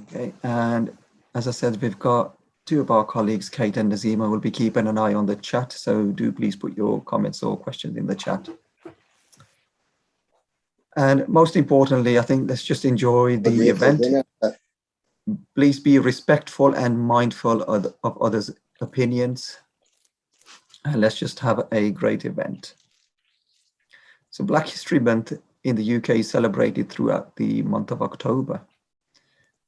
Okay, and as I said, we've got two of our colleagues, Kate and Nazima, will be keeping an eye on the chat. So do please put your comments or questions in the chat. And most importantly, I think let's just enjoy the event. Please be respectful and mindful of others' opinions. And let's just have a great event. So Black History Month in the UK is celebrated throughout the month of October,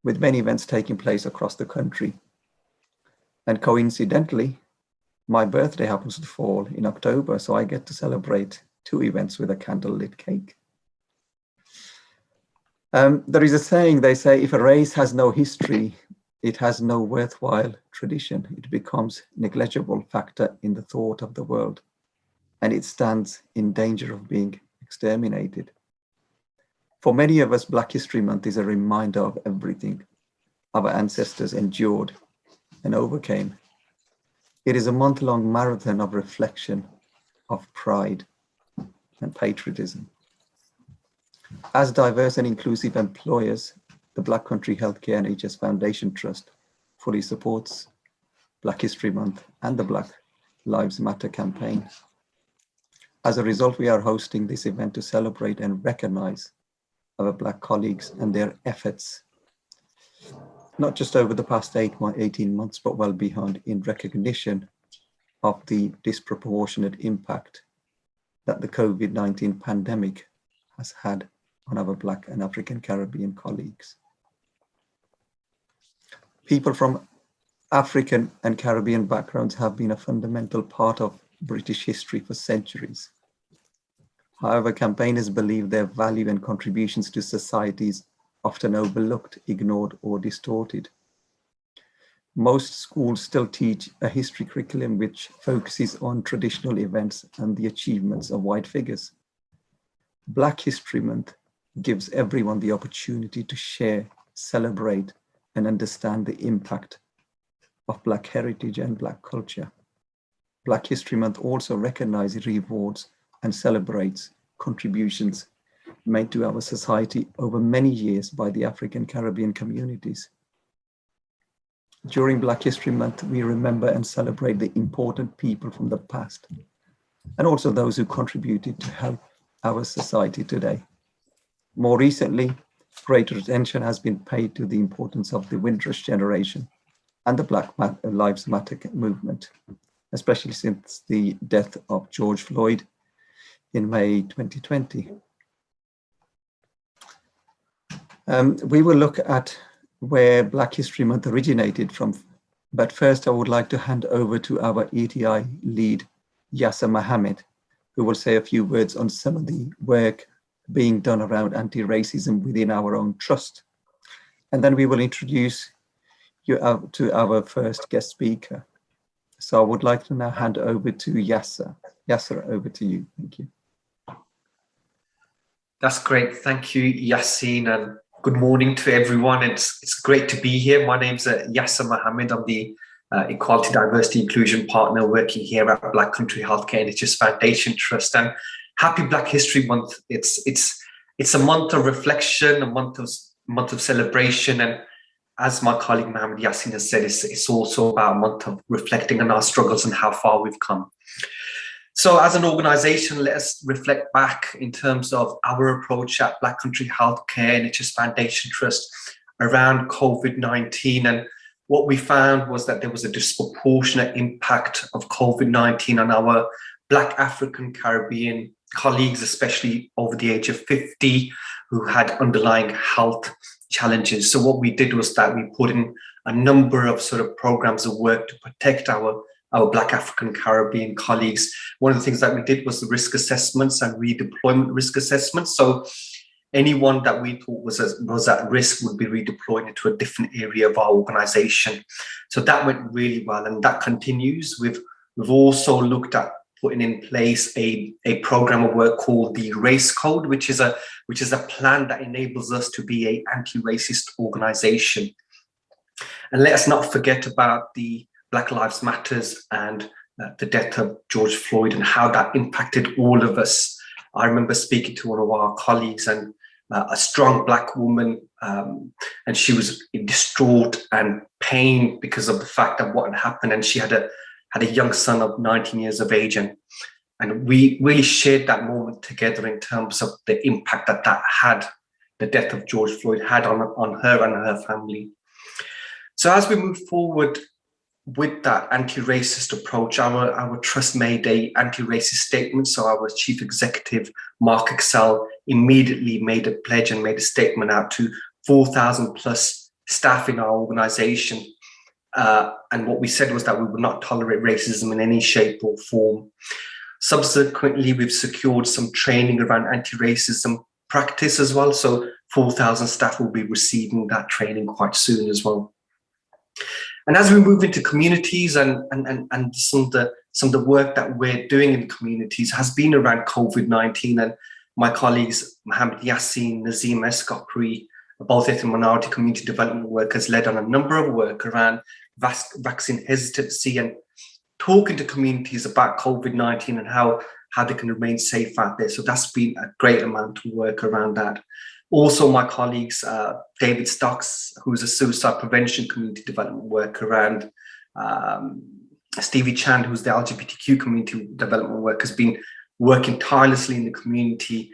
with many events taking place across the country. And coincidentally, my birthday happens to fall in October, so I get to celebrate two events with a candlelit cake. There is a saying, they say, if a race has no history, it has no worthwhile tradition. It becomes a negligible factor in the thought of the world, and it stands in danger of being exterminated. For many of us, Black History Month is a reminder of everything our ancestors endured and overcame. It is a month-long marathon of reflection, of pride and patriotism. As diverse and inclusive employers, the Black Country Healthcare NHS Foundation Trust fully supports Black History Month and the Black Lives Matter campaign. As a result, we are hosting this event to celebrate and recognize our Black colleagues and their efforts, not just over the past 18 months, but well beyond, in recognition of the disproportionate impact that the COVID-19 pandemic has had on our Black and African Caribbean colleagues. People from African and Caribbean backgrounds have been a fundamental part of British history for centuries. However, campaigners believe their value and contributions to society is often overlooked, ignored, or distorted. Most schools still teach a history curriculum which focuses on traditional events and the achievements of white figures. Black History Month gives everyone the opportunity to share, celebrate, and understand the impact of Black heritage and Black culture. Black History Month also recognizes, rewards, and celebrates contributions made to our society over many years by the African Caribbean communities. During Black History Month, we remember and celebrate the important people from the past, and also those who contributed to help our society today. More recently, greater attention has been paid to the importance of the Windrush generation and the Black Lives Matter movement, especially since the death of George Floyd in May 2020. We will look at where Black History Month originated from, but first I would like to hand over to our ETI lead, Yasser Mohammed, who will say a few words on some of the work being done around anti-racism within our own trust. And then we will introduce you to our first guest speaker. So I would like to now hand over to Yasser. Yasser, over to you. Thank you. That's great. Thank you, Yassine, and good morning to everyone. It's great to be here. My name's Yasser Mohammed. I'm the Equality, Diversity, Inclusion Partner working here at Black Country Healthcare NHS Foundation Trust. And happy Black History Month. It's a month of reflection, a month of celebration, and as my colleague Mohammed Yassine has said, it's also about a month of reflecting on our struggles and how far we've come. So as an organization, let us reflect back in terms of our approach at Black Country Healthcare NHS Foundation Trust around COVID-19. And what we found was that there was a disproportionate impact of COVID-19 on our Black African Caribbean colleagues, especially over the age of 50, who had underlying health challenges. So what we did was that we put in a number of sort of programs of work to protect our Black African Caribbean colleagues. One of the things that we did was the risk assessments and redeployment risk assessments. So anyone that we thought was at risk would be redeployed into a different area of our organization. So that went really well, and that continues. We've also looked at putting in place a program of work called the Race Code, which is a plan that enables us to be an anti-racist organization. And let us not forget about the Black Lives Matters and the death of George Floyd and how that impacted all of us. I remember speaking to one of our colleagues, and a strong Black woman, and she was distraught and pain because of the fact of what had happened. And she had a young son of 19 years of age, and we really shared that moment together in terms of the impact that had, the death of George Floyd had on her and her family. So as we move forward with that anti-racist approach, our trust made a anti-racist statement. So our chief executive, Mark Excel, immediately made a pledge and made a statement out to 4,000 plus staff in our organization. And what we said was that we would not tolerate racism in any shape or form. Subsequently, we've secured some training around anti-racism practice as well. So 4,000 staff will be receiving that training quite soon as well. And as we move into communities and some of the work that we're doing in communities has been around COVID-19, and my colleagues, Mohammed Yassin, Nazim Eskopri, both ethnic minority community development workers, led on a number of work around vaccine hesitancy and talking to communities about COVID-19 and how they can remain safe out there. So that's been a great amount of work around that. Also, my colleagues, David Stocks, who's a suicide prevention community development worker, and Stevie Chand, who's the LGBTQ community development worker, has been working tirelessly in the community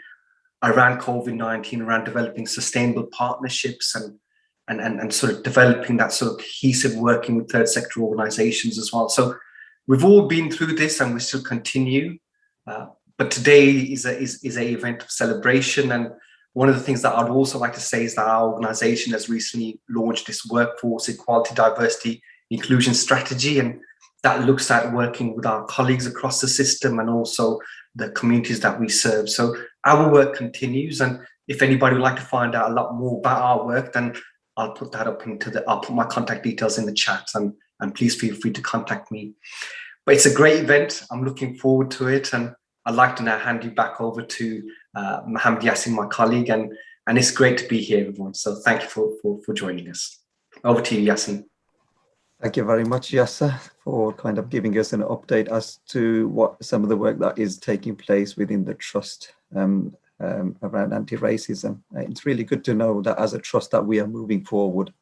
around COVID-19, around developing sustainable partnerships and sort of developing that sort of cohesive working with third sector organizations as well. So we've all been through this and we still continue. But today is a event of celebration. And one of the things that I'd also like to say is that our organization has recently launched this workforce equality, diversity, inclusion strategy. And that looks at working with our colleagues across the system and also the communities that we serve. So our work continues. And if anybody would like to find out a lot more about our work, then I'll put that up I'll put my contact details in the chat, and please feel free to contact me. But it's a great event. I'm looking forward to it. And I'd like to now hand you back over to Mohammed Yassin, my colleague, and it's great to be here, everyone. So thank you for joining us. Over to you, Yassin. Thank you very much, Yasser, for kind of giving us an update as to what some of the work that is taking place within the trust around anti-racism. It's really good to know that as a trust that we are moving forward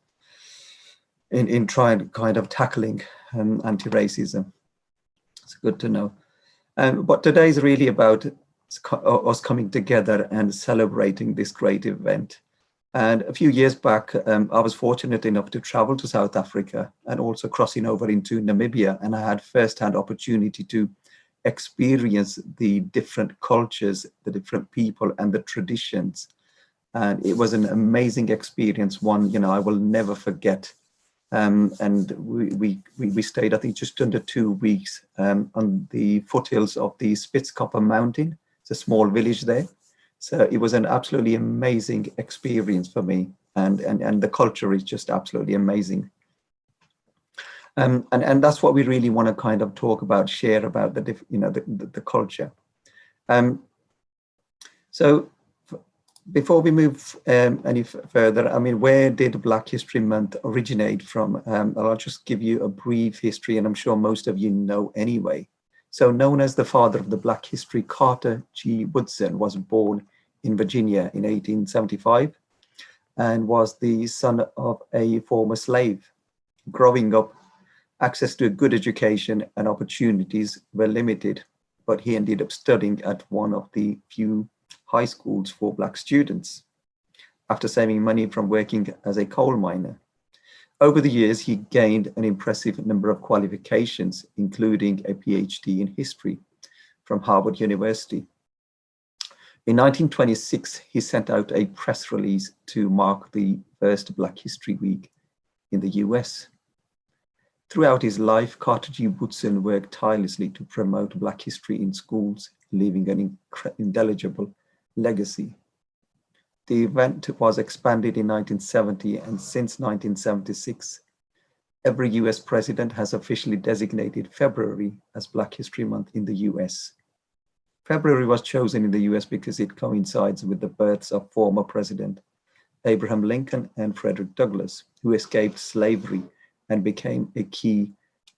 in trying kind of tackling anti-racism. It's good to know. But today is really about us coming together and celebrating this great event. And a few years back, I was fortunate enough to travel to South Africa and also crossing over into Namibia. And I had firsthand opportunity to experience the different cultures, the different people and the traditions. And it was an amazing experience, one, I will never forget. And we stayed, I think, just under 2 weeks on the foothills of the Spitzkoppe mountain. It's a small village there. So it was an absolutely amazing experience for me. And the culture is just absolutely amazing. And that's what we really want to kind of talk about, share about the culture. So before we move any further, I mean, where did Black History Month originate from? I'll just give you a brief history, and I'm sure most of you know anyway. So known as the father of the Black history, Carter G. Woodson was born in Virginia in 1875 and was the son of a former slave. Growing up, access to a good education and opportunities were limited, but he ended up studying at one of the few high schools for Black students after saving money from working as a coal miner. Over the years, he gained an impressive number of qualifications, including a PhD in history from Harvard University. In 1926, he sent out a press release to mark the first Black History Week in the US. Throughout his life, Carter G. Woodson worked tirelessly to promote Black history in schools, leaving an indelible legacy. The event was expanded in 1970, and since 1976, every US president has officially designated February as Black History Month in the US. February was chosen in the US because it coincides with the births of former President Abraham Lincoln and Frederick Douglass, who escaped slavery and became a key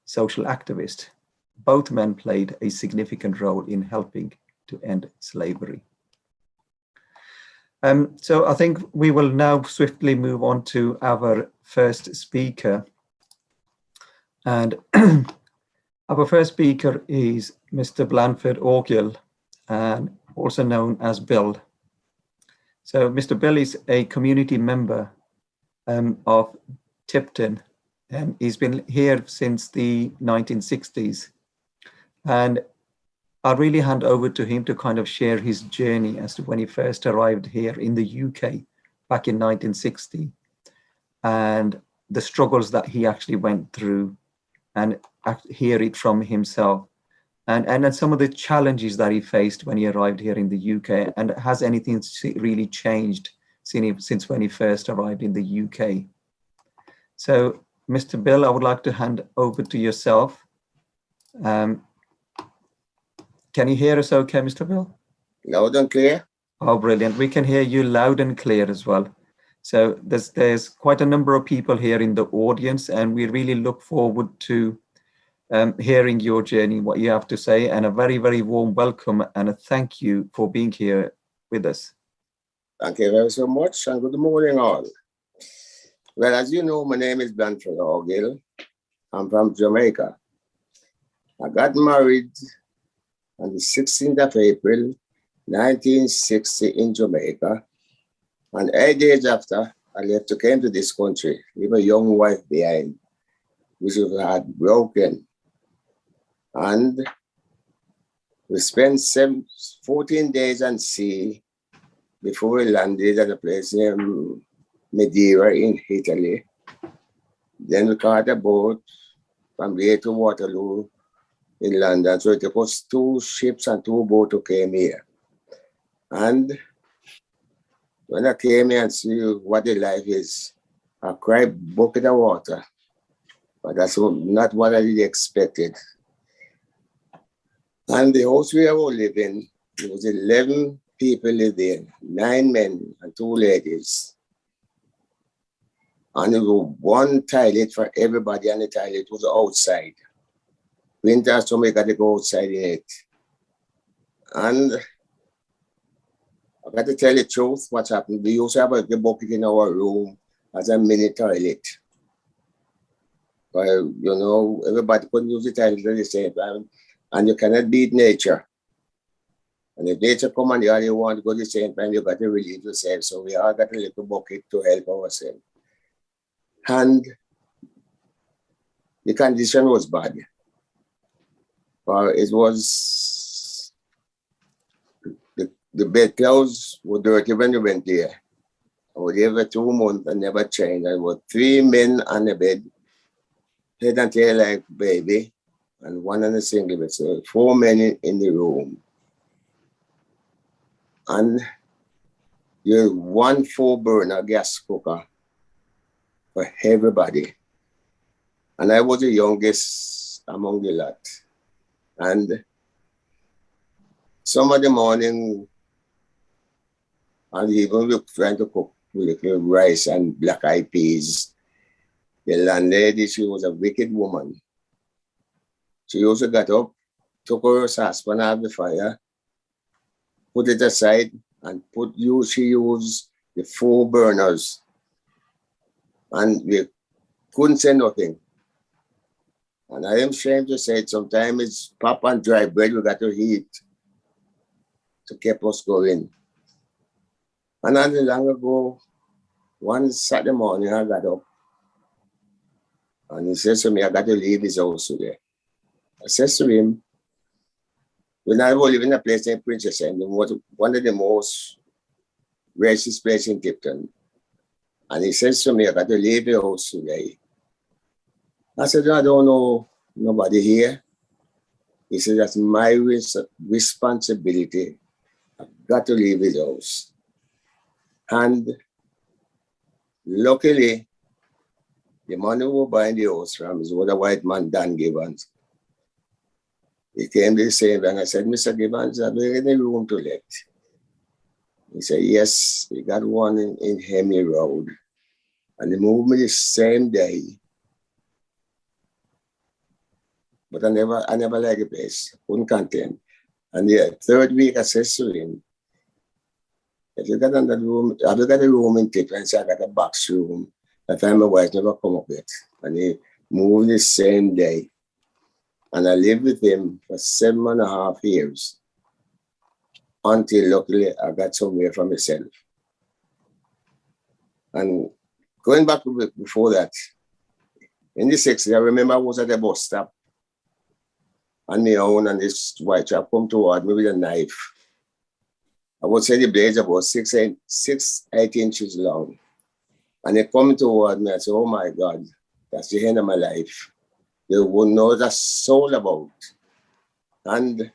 social activist. Both men played a significant role in helping to end slavery. So I think we will now swiftly move on to our first speaker. And our first speaker is Mr. Blanford Orgill, and also known as Bill. So Mr. Bill is a community member of Tipton, and he's been here since the 1960s. And I'll really hand over to him to kind of share his journey as to when he first arrived here in the UK back in 1960 and the struggles that he actually went through and hear it from himself. And then some of the challenges that he faced when he arrived here in the UK, and has anything really changed since when he first arrived in the UK? So, Mr. Bill, I would like to hand over to yourself. Can you hear us okay, Mr. Bill? Loud and clear. Oh, brilliant. We can hear you loud and clear as well. So there's quite a number of people here in the audience, and we really look forward to hearing your journey, what you have to say, and a very, very warm welcome and a thank you for being here with us. Thank you very so much, and good morning all. Well, as you know, my name is Blanford Orgill. I'm from Jamaica. I got married on the 16th of April, 1960 in Jamaica. And 8 days after, I left to came to this country, leave a young wife behind, which we had broken. And we spent 14 days at sea before we landed at a place near Madeira in Italy. Then we caught a boat from there to Waterloo in London. So it was 2 ships and 2 boats who came here. And when I came here and see what the life is, I cried bucket of water. But that's not what I really expected. And the house we were living, there was 11 people living, 9 men and 2 ladies. And there was 1 toilet for everybody, and the toilet was outside. Winter, so we got to go outside in it. And I got to tell the truth, what's happened. We used to have a bucket in our room as a mini toilet. But, you know, everybody couldn't use the toilet at the same time. And you cannot beat nature. And if nature come and you want to go at the same time, you got to relieve yourself. So we all got a little bucket to help ourselves. And the condition was bad. It was, the bed clothes were dirty when we went there. I was there for 2 months and never changed. There were 3 men on the bed, head and tail like baby, and 1 on a single bed. So 4 men in the room. And there's 1 4-burner gas cooker for everybody. And I was the youngest among the lot. And some of the morning, and even we were trying to cook little rice and black-eyed peas. The landlady, she was a wicked woman. She also got up, took her saucepan out of the fire, put it aside, and she used the 4 burners. And we couldn't say nothing. And I am ashamed to say it, sometimes it's pop and dry bread we got to eat to keep us going. And not long ago, one Saturday morning, I got up. And he says to me, I got to leave his house today. I says to him, when I was living in a place named Princess End, one of the most racist places in Tipton. And he says to me, I got to leave the house today. I said, I don't know nobody here. He said, that's my responsibility. I've got to leave his house. And luckily, the man who was buying the house from is what a white man, Dan Gibbons. He came to the same and I said, Mr. Gibbons, are there any room to let? He said, yes, we got one in Hemley Road. And they moved me the same day. But I never liked the place, couldn't contain. And the 3rd week I said to him, If you got in that room, have you got a room in Tip and say I got a box room that my wife never come up with. And he moved the same day. And I lived with him for 7.5 years until luckily I got somewhere for myself. And going back before that, in the 60s, I remember I was at a bus stop on my own, and this white chap come toward me with a knife. I would say the blade about 8 inches long. And he come toward me, I said, oh my God, that's the end of my life. You wouldn't know the soul about. And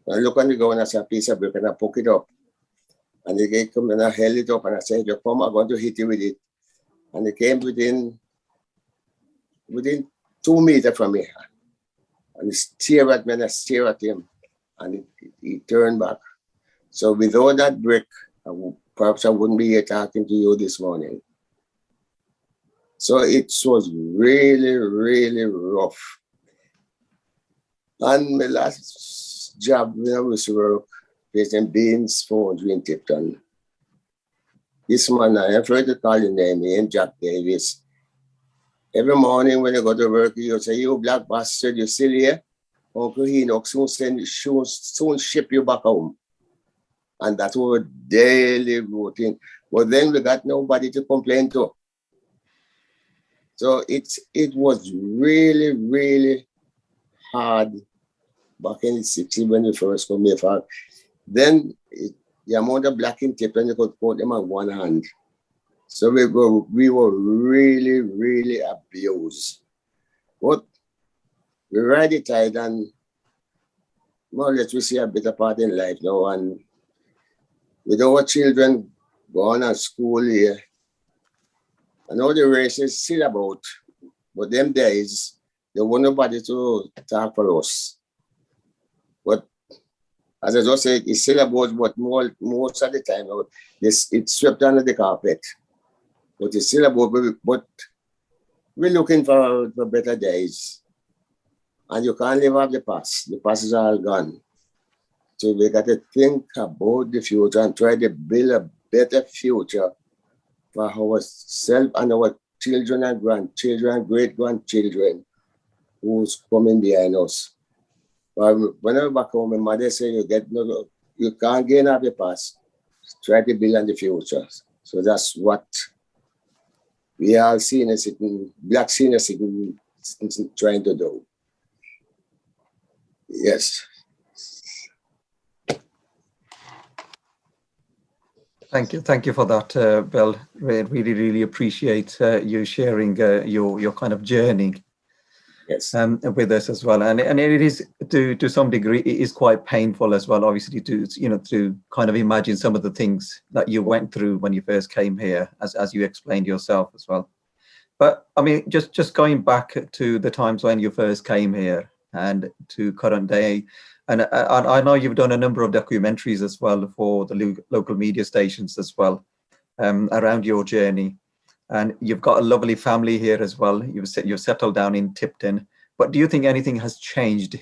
I look on the ground, I saw a piece of brick and I pick it up. And he came and I held it up and I said, you come, I'm going to hit you with it. And he came within 2 meters from me. And he stared at me and I stared at him. And he turned back. So without that brick, perhaps I wouldn't be here talking to you this morning. So it was really, really rough. And my last job when I was work, facing beans for in Tipton. This man, I'm afraid to call his name, named Jack Davis. Every morning when I go to work, he'll say, you black bastard, you still here? Uncle Enoch soon ship you back home. And that was a daily routine. But then we got nobody to complain to. So it was really, really hard back in the 60s when we first come here. Then the amount of black in Tipton, you could put them on one hand. So we were really, really abused. But we ride the tide and more or less we see a better part in life now. And with our children going to school here, I know the race is still about, but them days, there was nobody to talk for us. But as I just said, it's still about, but most of the time, it's swept under the carpet. But it's still about, but we're looking for better days. And you can't live off the past. The past is all gone. So we got to think about the future and try to build a better future for ourselves and our children and grandchildren and great-grandchildren who's coming behind us. Whenever back home, my mother said, you can't gain off the past. Try to build on the future. So that's what we are black senior citizens trying to do. Yes. Thank you for that, Bill. Really, really appreciate you sharing your kind of journey. Yes. With us as well, and it is to some degree it is quite painful as well, obviously, to kind of imagine some of the things that you went through when you first came here, as you explained yourself as well. But I mean, just going back to the times when you first came here and to current day, and I know you've done a number of documentaries as well for the local media stations as well, around your journey. And you've got a lovely family here as well. You've settled down in Tipton. But do you think anything has changed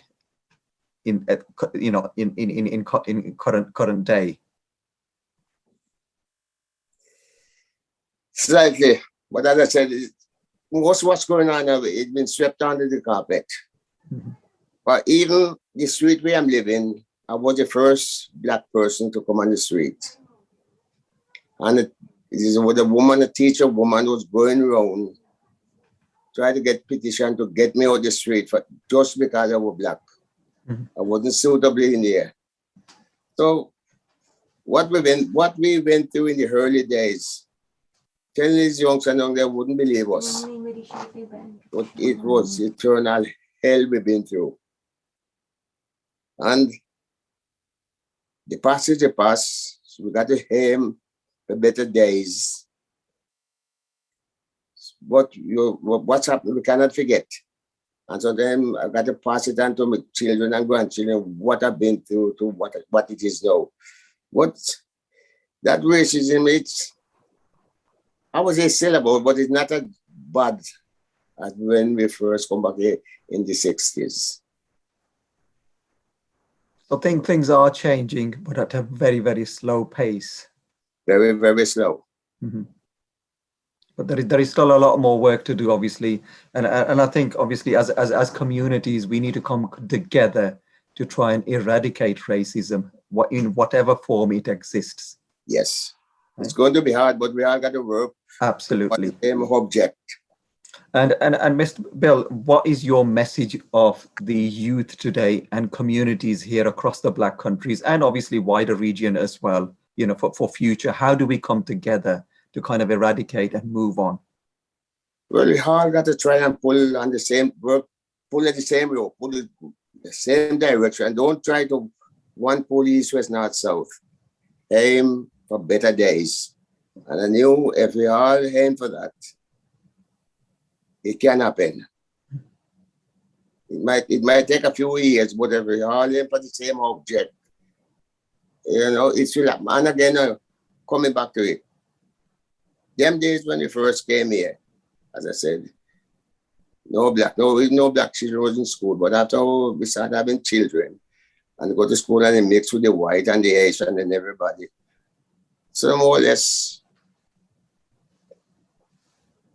in current day? Slightly, but as I said, what's going on now? It's been swept under the carpet. Mm-hmm. But even the street where I'm living, I was the first black person to come on the street, and it is with a teacher woman was going around trying to get petition to get me out the street just because I was black. Mm-hmm. I wasn't suitable in there. So what we went through in the early days, telling these youngsters they wouldn't believe us. But it was eternal hell we've been through. And the past is the past. So we got to aim for better days. But what's happened, we cannot forget. And so then I got to pass it on to my children and grandchildren, what I've been through to what it is now. What that racism, I was a syllable, but it's not as bad as when we first come back here in the 60s. So things are changing, but at a very, very slow pace. Very, very slow. Mm-hmm. But there is still a lot more work to do, obviously, and I think obviously as communities we need to come together to try and eradicate racism, in whatever form it exists. Yes, right? It's going to be hard, but we all got to work Absolutely. for the same object. And Mr. Bill, what is your message of the youth today and communities here across the Black countries and obviously wider region as well? You know, for future, how do we come together to kind of eradicate and move on? Well, we all got to try and pull on the same work, pull at the same rope, pull in the same direction. Don't try to one pull east, west, north, south. Aim for better days. And I knew if we all aim for that, it can happen. It might take a few years, but if we all aim for the same object, you know, it's will happen. And again, coming back to it, them days when we first came here, as I said, no black children was in school, but after we started having children and go to school and they mix with the white and the Asian and everybody. So more or less,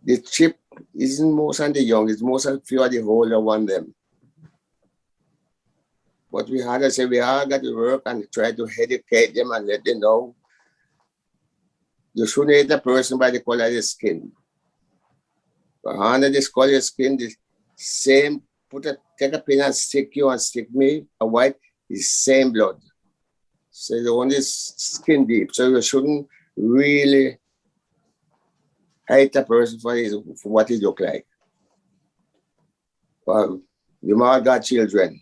the chip isn't most on the young, it's most of few of the older one them. But we had to say we all got to work and try to educate them and let them know you shouldn't hate a person by the color of the skin. But under this color of skin, the same, take a pin and stick you and stick me, a white, is same blood. So the one is skin deep. So you shouldn't really hate a person for what he look like. Well, we all got children.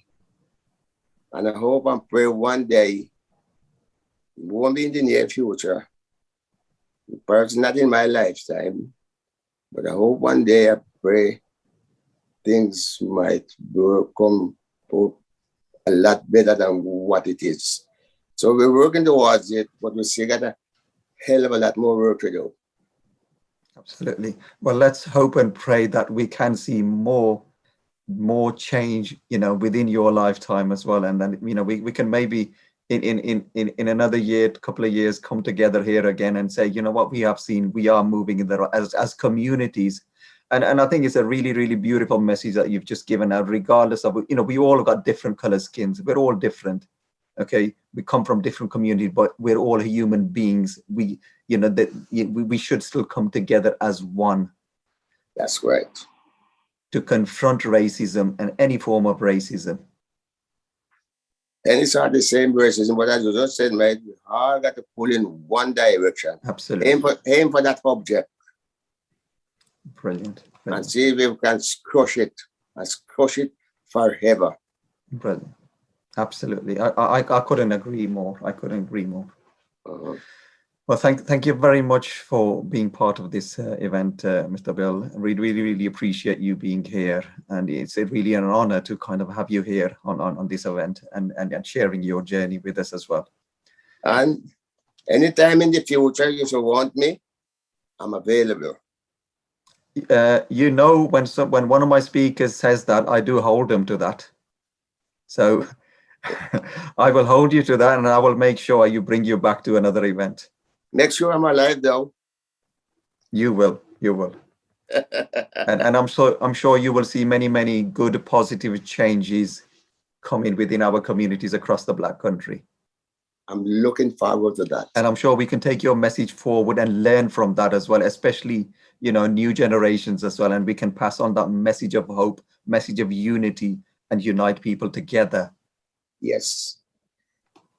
And I hope and pray one day, it won't be in the near future, perhaps not in my lifetime, but I hope one day I pray things might come a lot better than what it is. So we're working towards it, but we still got a hell of a lot more work to do. Absolutely. Well, let's hope and pray that we can see more change, you know, within your lifetime as well. And then, you know, we can maybe in another year, couple of years, come together here again and say, you know what, we have seen, we are moving in the as communities. And I think it's a really, really beautiful message that you've just given out, regardless of, you know, we all got different color skins. We're all different. Okay. We come from different communities, but we're all human beings. We, you know, that we should still come together as one. That's right. To confront racism and any form of racism. And it's not the same racism, but as you just said, mate, we all got to pull in one direction. Absolutely. Aim for that object. Brilliant. And see if we can crush it forever. Brilliant. Absolutely. I couldn't agree more. I couldn't agree more. Uh-huh. Well, thank you very much for being part of this event, Mr. Bill. Really appreciate you being here, and it's really an honor to kind of have you here on this event and sharing your journey with us as well. And anytime in the future you want me, I'm available. You know, when one of my speakers says that, I do hold them to that. So I will hold you to that, and I will make sure you bring you back to another event. Make sure I'm alive, though. You will. and I'm sure you will see many good positive changes coming within our communities across the Black country. I'm looking forward to that. And I'm sure we can take your message forward and learn from that as well, especially, you know, new generations as well. And we can pass on that message of hope, message of unity, and unite people together. Yes.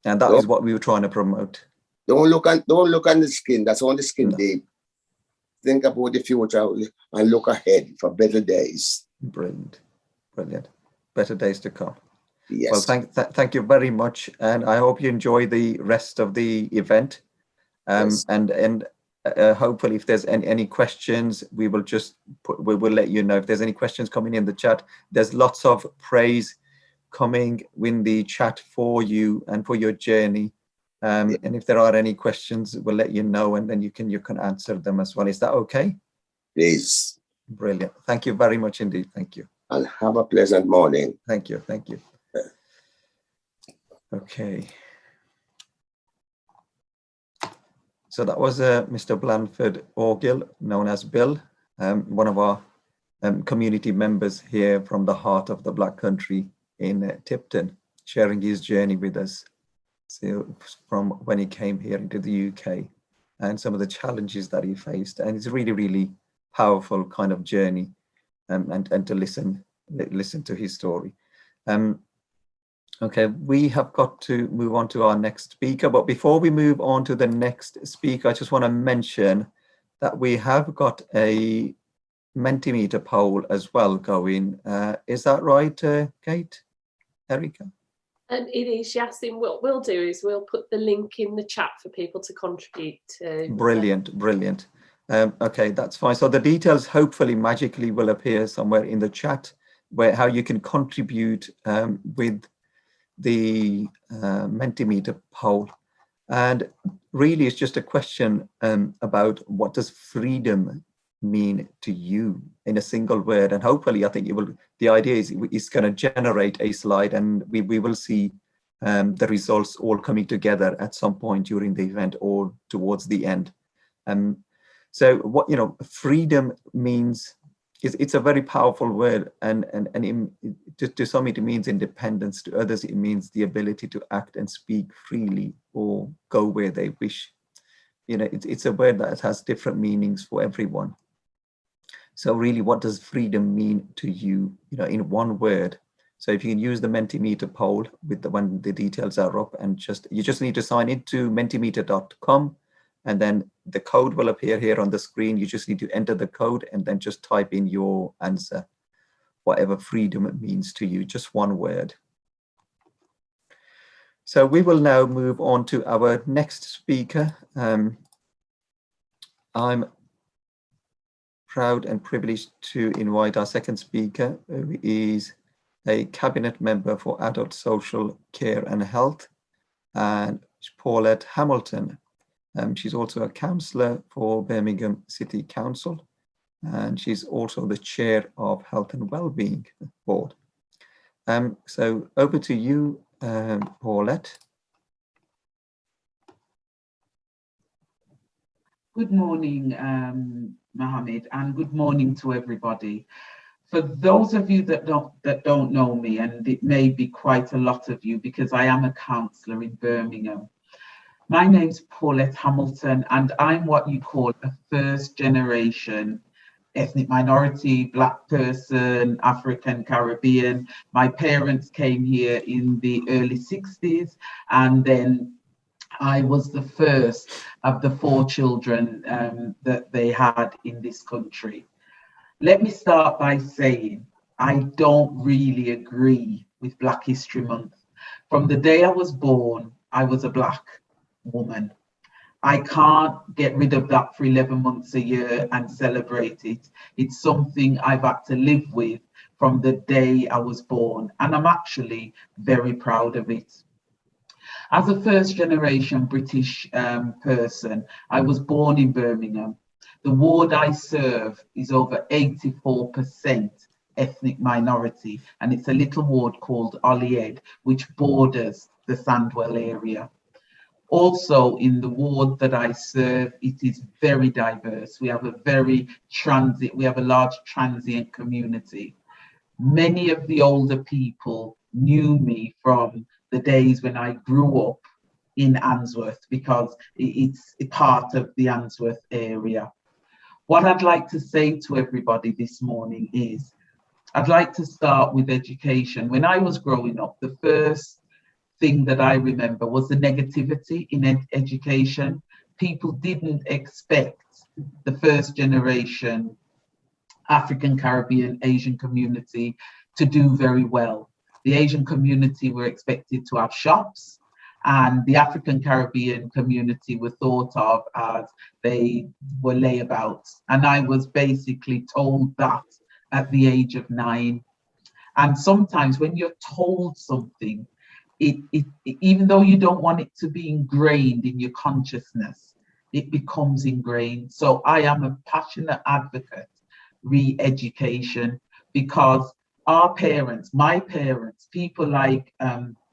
And that is what we were trying to promote. Don't look on the skin. That's on the skin deep. Think about the future and look ahead for better days. Brilliant. Better days to come. Yes. Well, thank you very much, and I hope you enjoy the rest of the event. Yes. And hopefully, if there's any questions, we will let you know. If there's any questions coming in the chat, there's lots of praise coming in the chat for you and for your journey. And if there are any questions, we'll let you know, and then you can answer them as well. Is that okay? Please. Brilliant. Thank you very much indeed. Thank you. And have a pleasant morning. Thank you. Okay. So that was Mr. Blanford Orgill, known as Bill, one of our community members here from the heart of the Black Country in Tipton, sharing his journey with us. So from when he came here into the UK and some of the challenges that he faced. And it's a really, really powerful kind of journey and to listen to his story. Okay, we have got to move on to our next speaker, but before we move on to the next speaker, I just want to mention that we have got a Mentimeter poll as well going. Is that right, Kate, Erica? And it is, yes. And what we'll do is we'll put the link in the chat for people to contribute to. Brilliant, brilliant. Okay, that's fine. So the details hopefully magically will appear somewhere in the chat where how you can contribute with the Mentimeter poll. And really it's just a question about what does freedom mean to you in a single word. And hopefully I think it will, the idea is it's going to generate a slide and we will see the results all coming together at some point during the event or towards the end. So what, you know, freedom means, it's a very powerful word, and to some it means independence, to others it means the ability to act and speak freely or go where they wish. You know, it's a word that has different meanings for everyone. So really, what does freedom mean to you, you know, in one word? So if you can use the Mentimeter poll with when the details are up, and you just need to sign into mentimeter.com, and then the code will appear here on the screen. You just need to enter the code and then just type in your answer, whatever freedom means to you, just one word. So we will now move on to our next speaker. I'm proud and privileged to invite our second speaker, who is a cabinet member for adult social care and health, and Paulette Hamilton. She's also a councillor for Birmingham City Council, and she's also the chair of Health and Wellbeing Board. So over to you, Paulette. Good morning, Mohammed, and good morning to everybody. For those of you that don't know me, and it may be quite a lot of you because I am a councillor in Birmingham. My name's Paulette Hamilton, and I'm what you call a first generation ethnic minority, Black person, African Caribbean. My parents came here in the early 60s, and then I was the first of the 4 children that they had in this country. Let me start by saying I don't really agree with Black History Month. From the day I was born, I was a Black woman. I can't get rid of that for 11 months a year and celebrate it. It's something I've had to live with from the day I was born, and I'm actually very proud of it. As a first generation British person, I was born in Birmingham. The ward I serve is over 84% ethnic minority, and it's a little ward called Holyhead, which borders the Sandwell area. Also in the ward that I serve, it is very diverse. We have a large transient community. Many of the older people knew me from the days when I grew up in Answorth because it's a part of the Answorth area. What I'd like to say to everybody this morning is, I'd like to start with education. When I was growing up, the first thing that I remember was the negativity in education. People didn't expect the first generation African, Caribbean, Asian community to do very well. The Asian community were expected to have shops, and the African Caribbean community were thought of as they were layabouts. And I was basically told that at the age of 9. And sometimes when you're told something, even though you don't want it to be ingrained in your consciousness, it becomes ingrained. So I am a passionate advocate re-education, because our parents, my parents, people like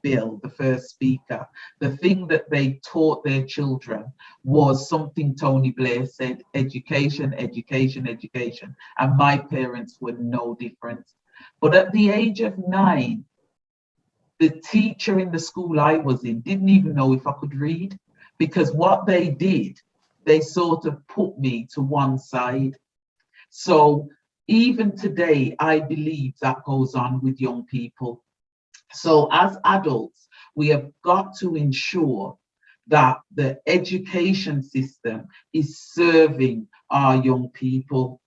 Bill, the first speaker, the thing that they taught their children was something Tony Blair said: education, education, education. And my parents were no different. But at the age of 9, the teacher in the school I was in didn't even know if I could read, because what they did, they sort of put me to one side. So even today, I believe that goes on with young people. So as adults, we have got to ensure that the education system is serving our young people.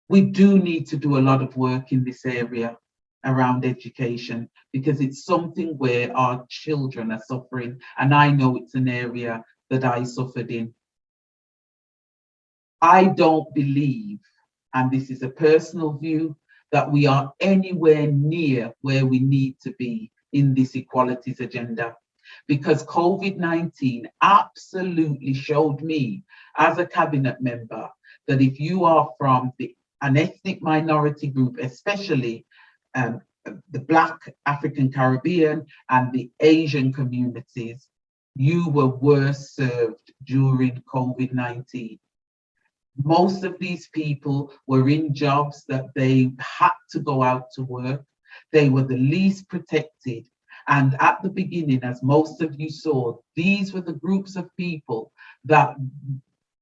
We do need to do a lot of work in this area around education, because it's something where our children are suffering, and I know it's an area that I suffered in. I don't believe, and this is a personal view, that we are anywhere near where we need to be in this equalities agenda, because COVID-19 absolutely showed me as a cabinet member that if you are from an ethnic minority group, especially the Black, African, Caribbean and the Asian communities, you were worse served during COVID-19. Most of these people were in jobs that they had to go out to work. They were the least protected. And at the beginning, as most of you saw, these were the groups of people that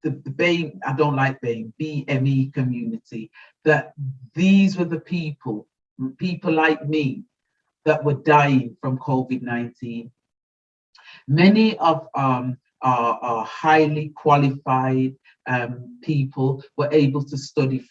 the BAME, I don't like BAME, BME community, that these were the people like me, that were dying from COVID-19. Many of our highly qualified people were able to study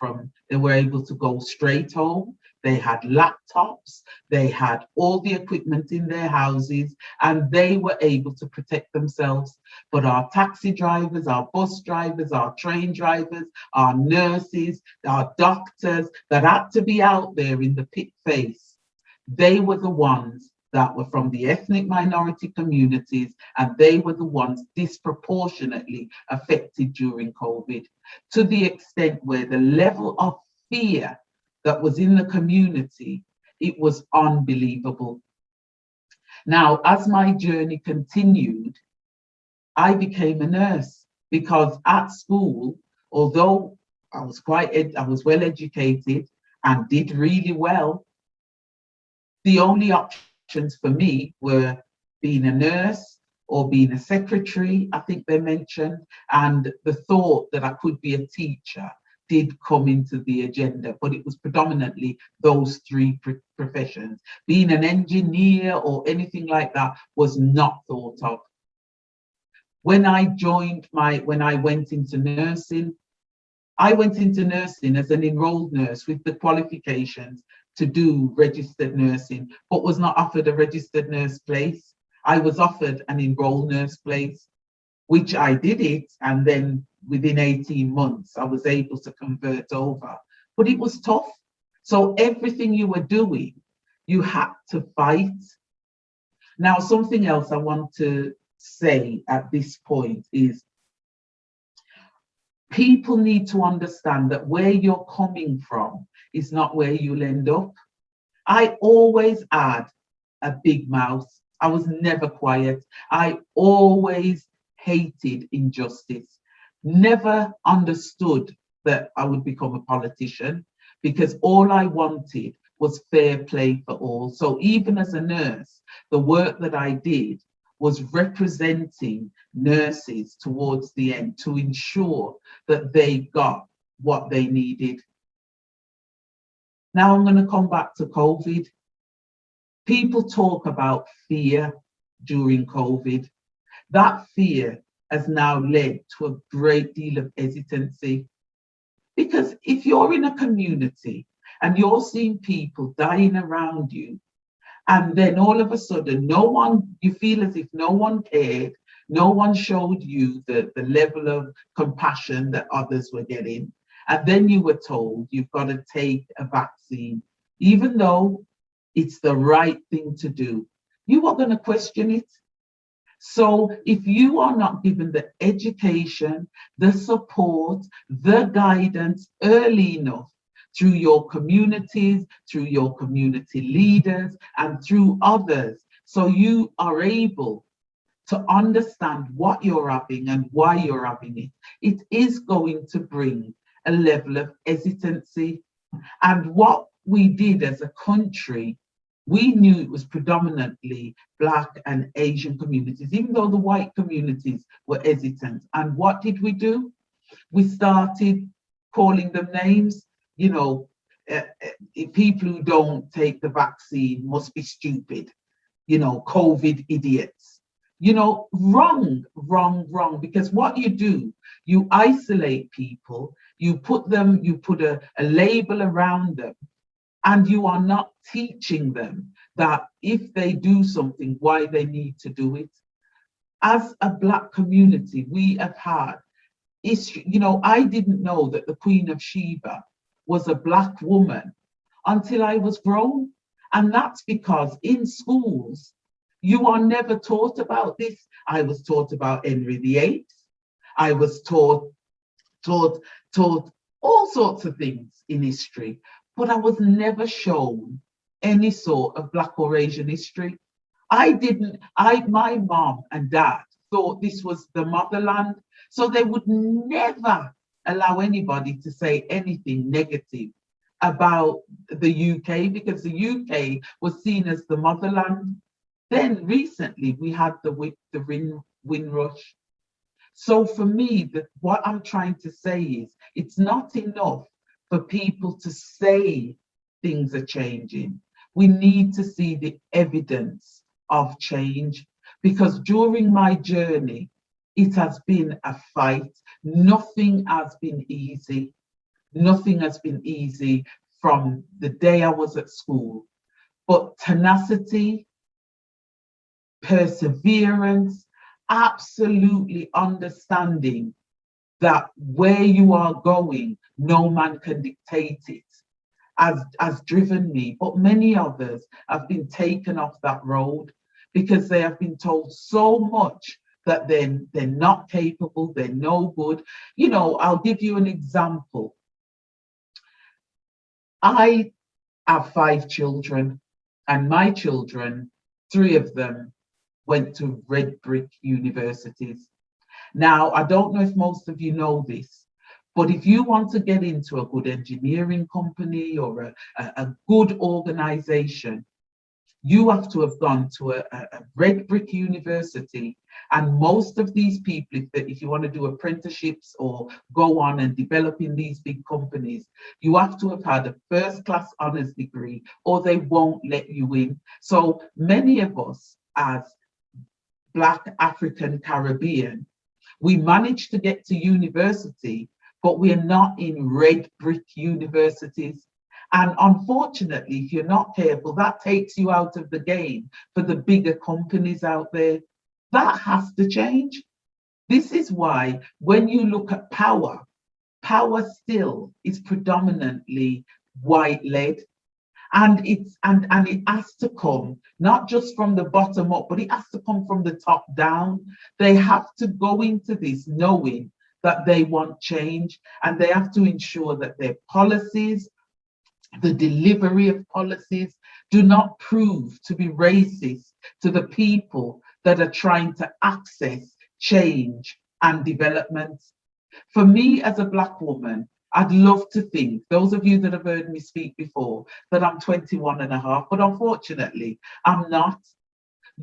they were able to go straight home. They had laptops, they had all the equipment in their houses, and they were able to protect themselves. But our taxi drivers, our bus drivers, our train drivers, our nurses, our doctors that had to be out there in the pit face, they were the ones that were from the ethnic minority communities, and they were the ones disproportionately affected during COVID, to the extent where the level of fear that was in the community, it was unbelievable. Now, as my journey continued, I became a nurse, because at school, although I was well educated and did really well, the only options for me were being a nurse or being a secretary, I think they mentioned, and the thought that I could be a teacher did come into the agenda, but it was predominantly those three professions. Being an engineer or anything like that was not thought of. When I went into nursing, I went into nursing as an enrolled nurse with the qualifications to do registered nursing, but was not offered a registered nurse place. I was offered an enrolled nurse place, which I did it, and then within 18 months, I was able to convert over. But it was tough. So everything you were doing, you had to fight. Now, something else I want to say at this point is, people need to understand that where you're coming from is not where you'll end up. I always had a big mouth. I was never quiet. I always hated injustice. Never understood that I would become a politician, because all I wanted was fair play for all. So even as a nurse, the work that I did was representing nurses towards the end to ensure that they got what they needed. Now I'm going to come back to COVID. People talk about fear during COVID. That fear has now led to a great deal of hesitancy. Because if you're in a community and you're seeing people dying around you, and then all of a sudden, you feel as if no one cared, no one showed you the level of compassion that others were getting. And then you were told you've got to take a vaccine, even though it's the right thing to do. You are going to question it. So if you are not given the education, the support, the guidance early enough through your communities, through your community leaders, and through others. So you are able to understand what you're having and why you're having it. It is going to bring a level of hesitancy. And what we did as a country, we knew it was predominantly Black and Asian communities, even though the white communities were hesitant. And what did we do? We started calling them names. You know, people who don't take the vaccine must be stupid. You know, COVID idiots. You know, wrong, because what you do, you isolate people, you put a label around them, and you are not teaching them that if they do something, why they need to do it. As a Black community, we have had history. You know, I didn't know that the Queen of Sheba was a Black woman until I was grown. And that's because in schools, you are never taught about this. I was taught about Henry VIII. I was taught all sorts of things in history, but I was never shown any sort of Black or Asian history. My mom and dad thought this was the motherland, so they would never allow anybody to say anything negative about the UK, because the UK was seen as the motherland. Then recently we had the Windrush. So for me, what I'm trying to say is it's not enough for people to say things are changing. We need to see the evidence of change, because during my journey, it has been a fight. Nothing has been easy. Nothing has been easy from the day I was at school. But tenacity, perseverance, absolutely understanding that where you are going, no man can dictate it, has driven me. But many others have been taken off that road because they have been told so much that they're not capable, they're no good. You know, I'll give you an example. I have 5 children, and my children, 3 of them went to red brick universities. Now, I don't know if most of you know this, but if you want to get into a good engineering company or a good organization, you have to have gone to a red brick university. And most of these people, if you want to do apprenticeships or go on and develop in these big companies, you have to have had a first-class honors degree or they won't let you in. So many of us as Black, African, Caribbean, we managed to get to university, but we're not in red brick universities. And unfortunately, if you're not careful, that takes you out of the game for the bigger companies out there. That has to change. This is why when you look at power, power still is predominantly white-led. And it has to come not just from the bottom up, but it has to come from the top down. They have to go into this knowing that they want change, and they have to ensure that their policies, the delivery of policies, do not prove to be racist to the people that are trying to access change and development. For me as a Black woman, I'd love to think, those of you that have heard me speak before, that I'm 21 and a half, but unfortunately, I'm not.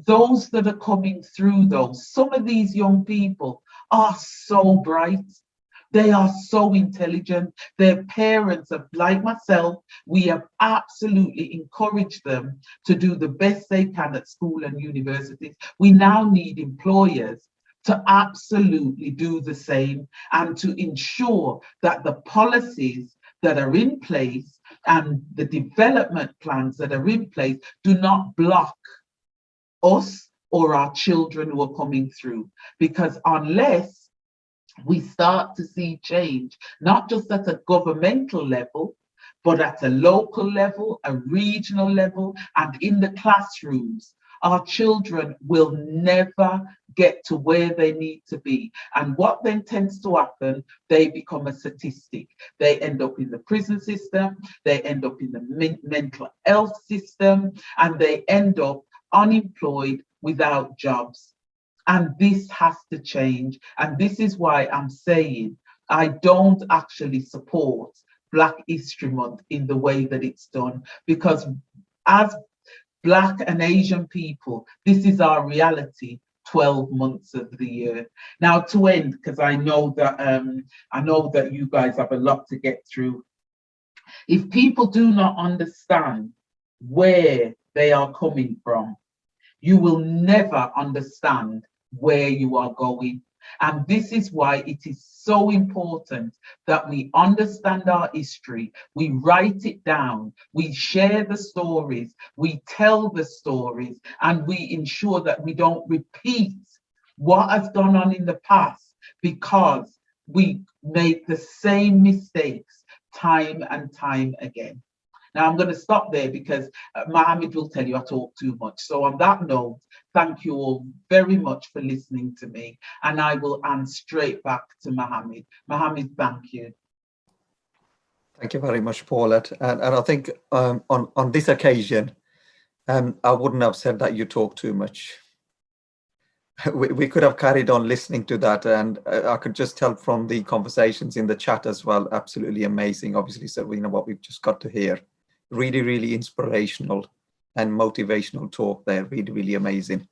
Those that are coming through those, some of these young people are so bright. They are so intelligent. Their parents have, like myself, we have absolutely encouraged them to do the best they can at school and universities. We now need employers to absolutely do the same and to ensure that the policies that are in place and the development plans that are in place do not block us or our children who are coming through. Because unless we start to see change, not just at a governmental level, but at a local level, a regional level, and in the classrooms our children will never get to where they need to be. And what then tends to happen, they become a statistic. They end up in the prison system, they end up in the mental health system, and they end up unemployed without jobs. And this has to change. And this is why I'm saying I don't actually support Black History Month in the way that it's done, because as Black and Asian people, this is our reality 12 months of the year. Now, to end, because I know that you guys have a lot to get through. If people do not understand where they are coming from, you will never understand where you are going. And this is why it is so important that we understand our history, we write it down, we share the stories, we tell the stories, and we ensure that we don't repeat what has gone on in the past, because we make the same mistakes time and time again. Now, I'm going to stop there because Mohammed will tell you I talk too much. So on that note, thank you all very much for listening to me. And I will hand straight back to Mohammed. Mohammed, thank you. Thank you very much, Paulette. And I think on this occasion, I wouldn't have said that you talk too much. We could have carried on listening to that, and I could just tell from the conversations in the chat as well, absolutely amazing. Obviously, so we know what we've just got to hear. Really, really inspirational and motivational talk there. Really, really amazing.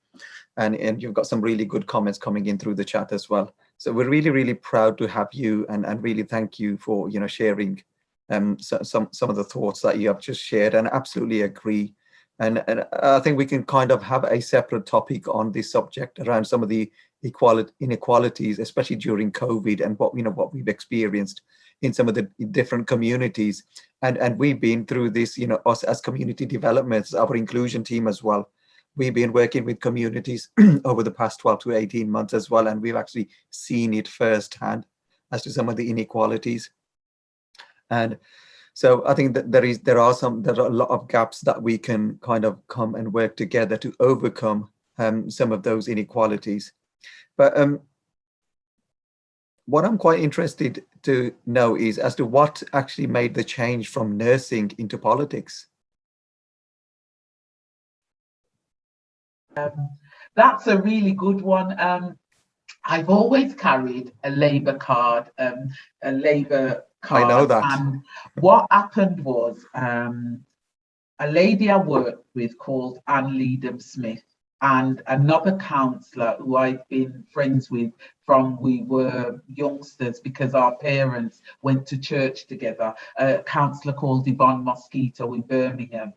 And you've got some really good comments coming in through the chat as well. So we're really, really proud to have you, and really thank you for sharing some of the thoughts that you have just shared, and absolutely agree. And I think we can kind of have a separate topic on this subject around some of the inequalities, especially during COVID, and what we've experienced in some of the different communities. And we've been through this, us as community developments, our inclusion team as well. We've been working with communities over the past 12 to 18 months as well, and we've actually seen it firsthand as to some of the inequalities. And so I think that there are a lot of gaps that we can kind of come and work together to overcome some of those inequalities. But what I'm quite interested to know is as to what actually made the change from nursing into politics. That's a really good one. I've always carried a Labour card, a Labour card. I know that. And what happened was a lady I worked with called Anne Leadham Smith, and another councillor who I've been friends with from we were youngsters because our parents went to church together, a councillor called Yvonne Mosquito in Birmingham.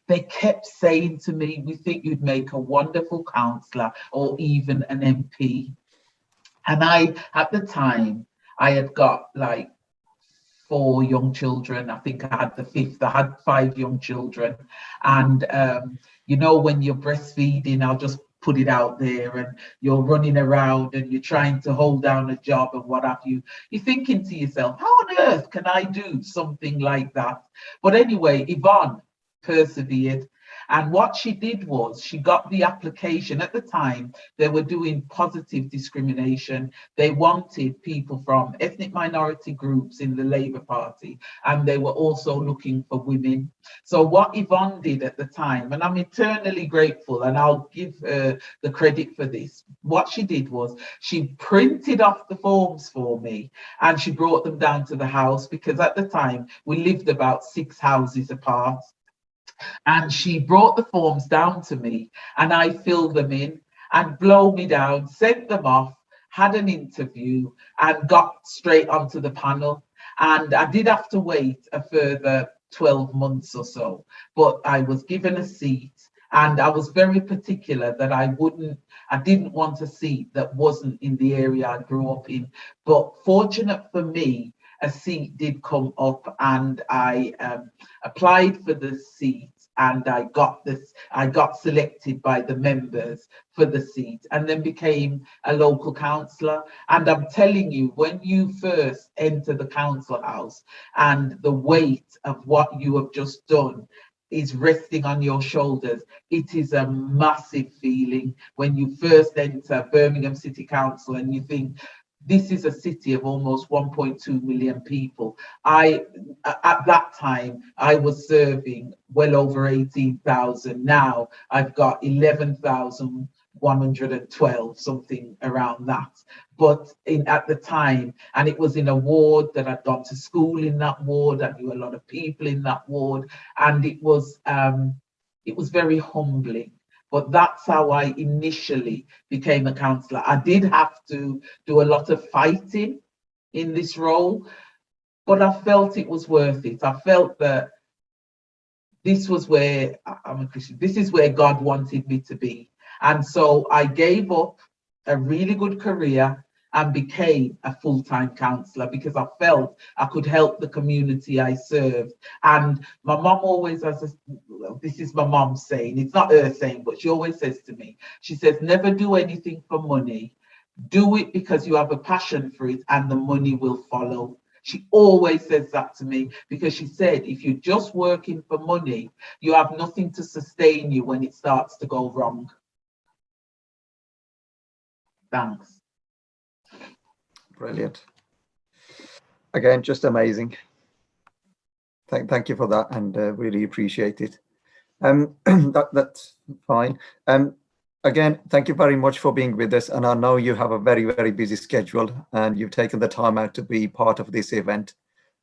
They kept saying to me, we think you'd make a wonderful councillor or even an MP. And at the time, I had got like 4 young children. I think I had the 5th. I had 5 young children. And, when you're breastfeeding, I'll just put it out there, and you're running around and you're trying to hold down a job and what have you. You're thinking to yourself, how on earth can I do something like that? But anyway, Yvonne persevered. And what she did was she got the application. At the time, they were doing positive discrimination. They wanted people from ethnic minority groups in the Labour Party, and they were also looking for women. So what Yvonne did at the time, and I'm eternally grateful, and I'll give her the credit for this, what she did was she printed off the forms for me, and she brought them down to the house, because at the time we lived about 6 houses apart. And she brought the forms down to me, and I filled them in and blow me down, sent them off, had an interview, and got straight onto the panel. And I did have to wait a further 12 months or so, but I was given a seat, and I was very particular that I didn't want a seat that wasn't in the area I grew up in. But fortunate for me, a seat did come up, and I applied for the seat, and I got selected by the members for the seat, and then became a local councillor. And I'm telling you, when you first enter the council house and the weight of what you have just done, is resting on your shoulders. It is a massive feeling when you first enter Birmingham City Council and you think, this is a city of almost 1.2 million people. At that time, I was serving well over 18,000. Now I've got 11,112, something around that. But at the time, and it was in a ward that I'd gone to school in that ward. I knew a lot of people in that ward, and it was very humbling. But that's how I initially became a councillor. I did have to do a lot of fighting in this role, but I felt it was worth it. I felt that this was where, I'm a Christian, this is where God wanted me to be. And so I gave up a really good career and became a full-time counsellor because I felt I could help the community I served. And my mom always has this is my mom saying, it's not her saying, but she always says to me, she says, never do anything for money. Do it because you have a passion for it and the money will follow. She always says that to me because she said, if you're just working for money, you have nothing to sustain you when it starts to go wrong. Thanks. Brilliant. Again, just amazing. Thank you for that, and really appreciate it. That's fine. Again, thank you very much for being with us. And I know you have a very, very busy schedule, and you've taken the time out to be part of this event.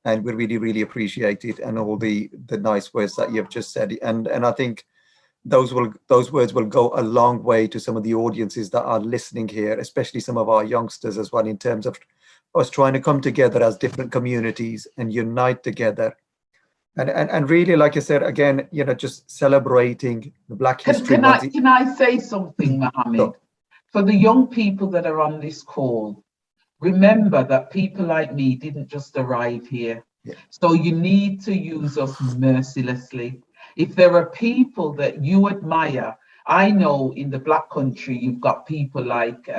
And we really, really appreciate it, and all the nice words that you've just said. And I think those words will go a long way to some of the audiences that are listening here, especially some of our youngsters as well, in terms of us trying to come together as different communities and unite together. And really, like I said, again, just celebrating the Black History Month. Can I say something, Mohammed? Sure. For the young people that are on this call, remember that people like me didn't just arrive here. Yeah. So you need to use us mercilessly. If there are people that you admire, I know in the Black country, you've got people like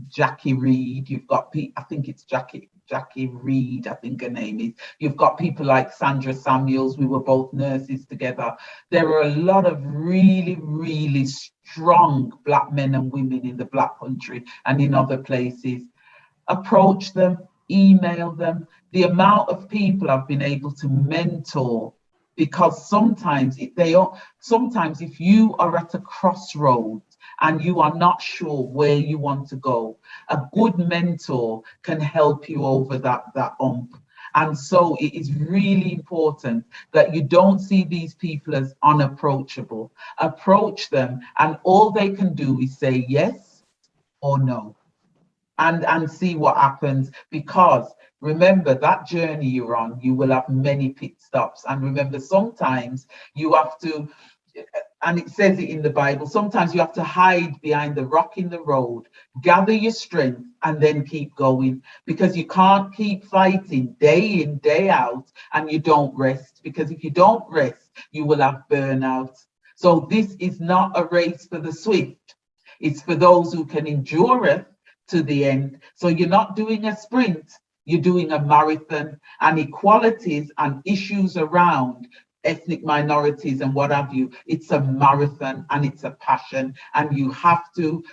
Jackie Reed, you've got I think it's Jackie Reed, I think her name is. You've got people like Sandra Samuels, we were both nurses together. There are a lot of really, really strong Black men and women in the Black country and in other places. Approach them, email them. The amount of people I've been able to mentor, because sometimes if you are at a crossroads and you are not sure where you want to go, a good mentor can help you over that hump. And so it is really important that you don't see these people as unapproachable. Approach them, and all they can do is say yes or no. And see what happens, because remember, that journey you're on, you will have many pit stops. And remember, sometimes you have to, and it says it in the Bible, sometimes you have to hide behind the rock in the road, gather your strength, and then keep going, because you can't keep fighting day in, day out, and you don't rest, because if you don't rest, you will have burnout. So this is not a race for the swift. It's for those who can endure it to the end. So you're not doing a sprint, you're doing a marathon. And equalities and issues around ethnic minorities and what have you, it's a marathon and it's a passion. And you have to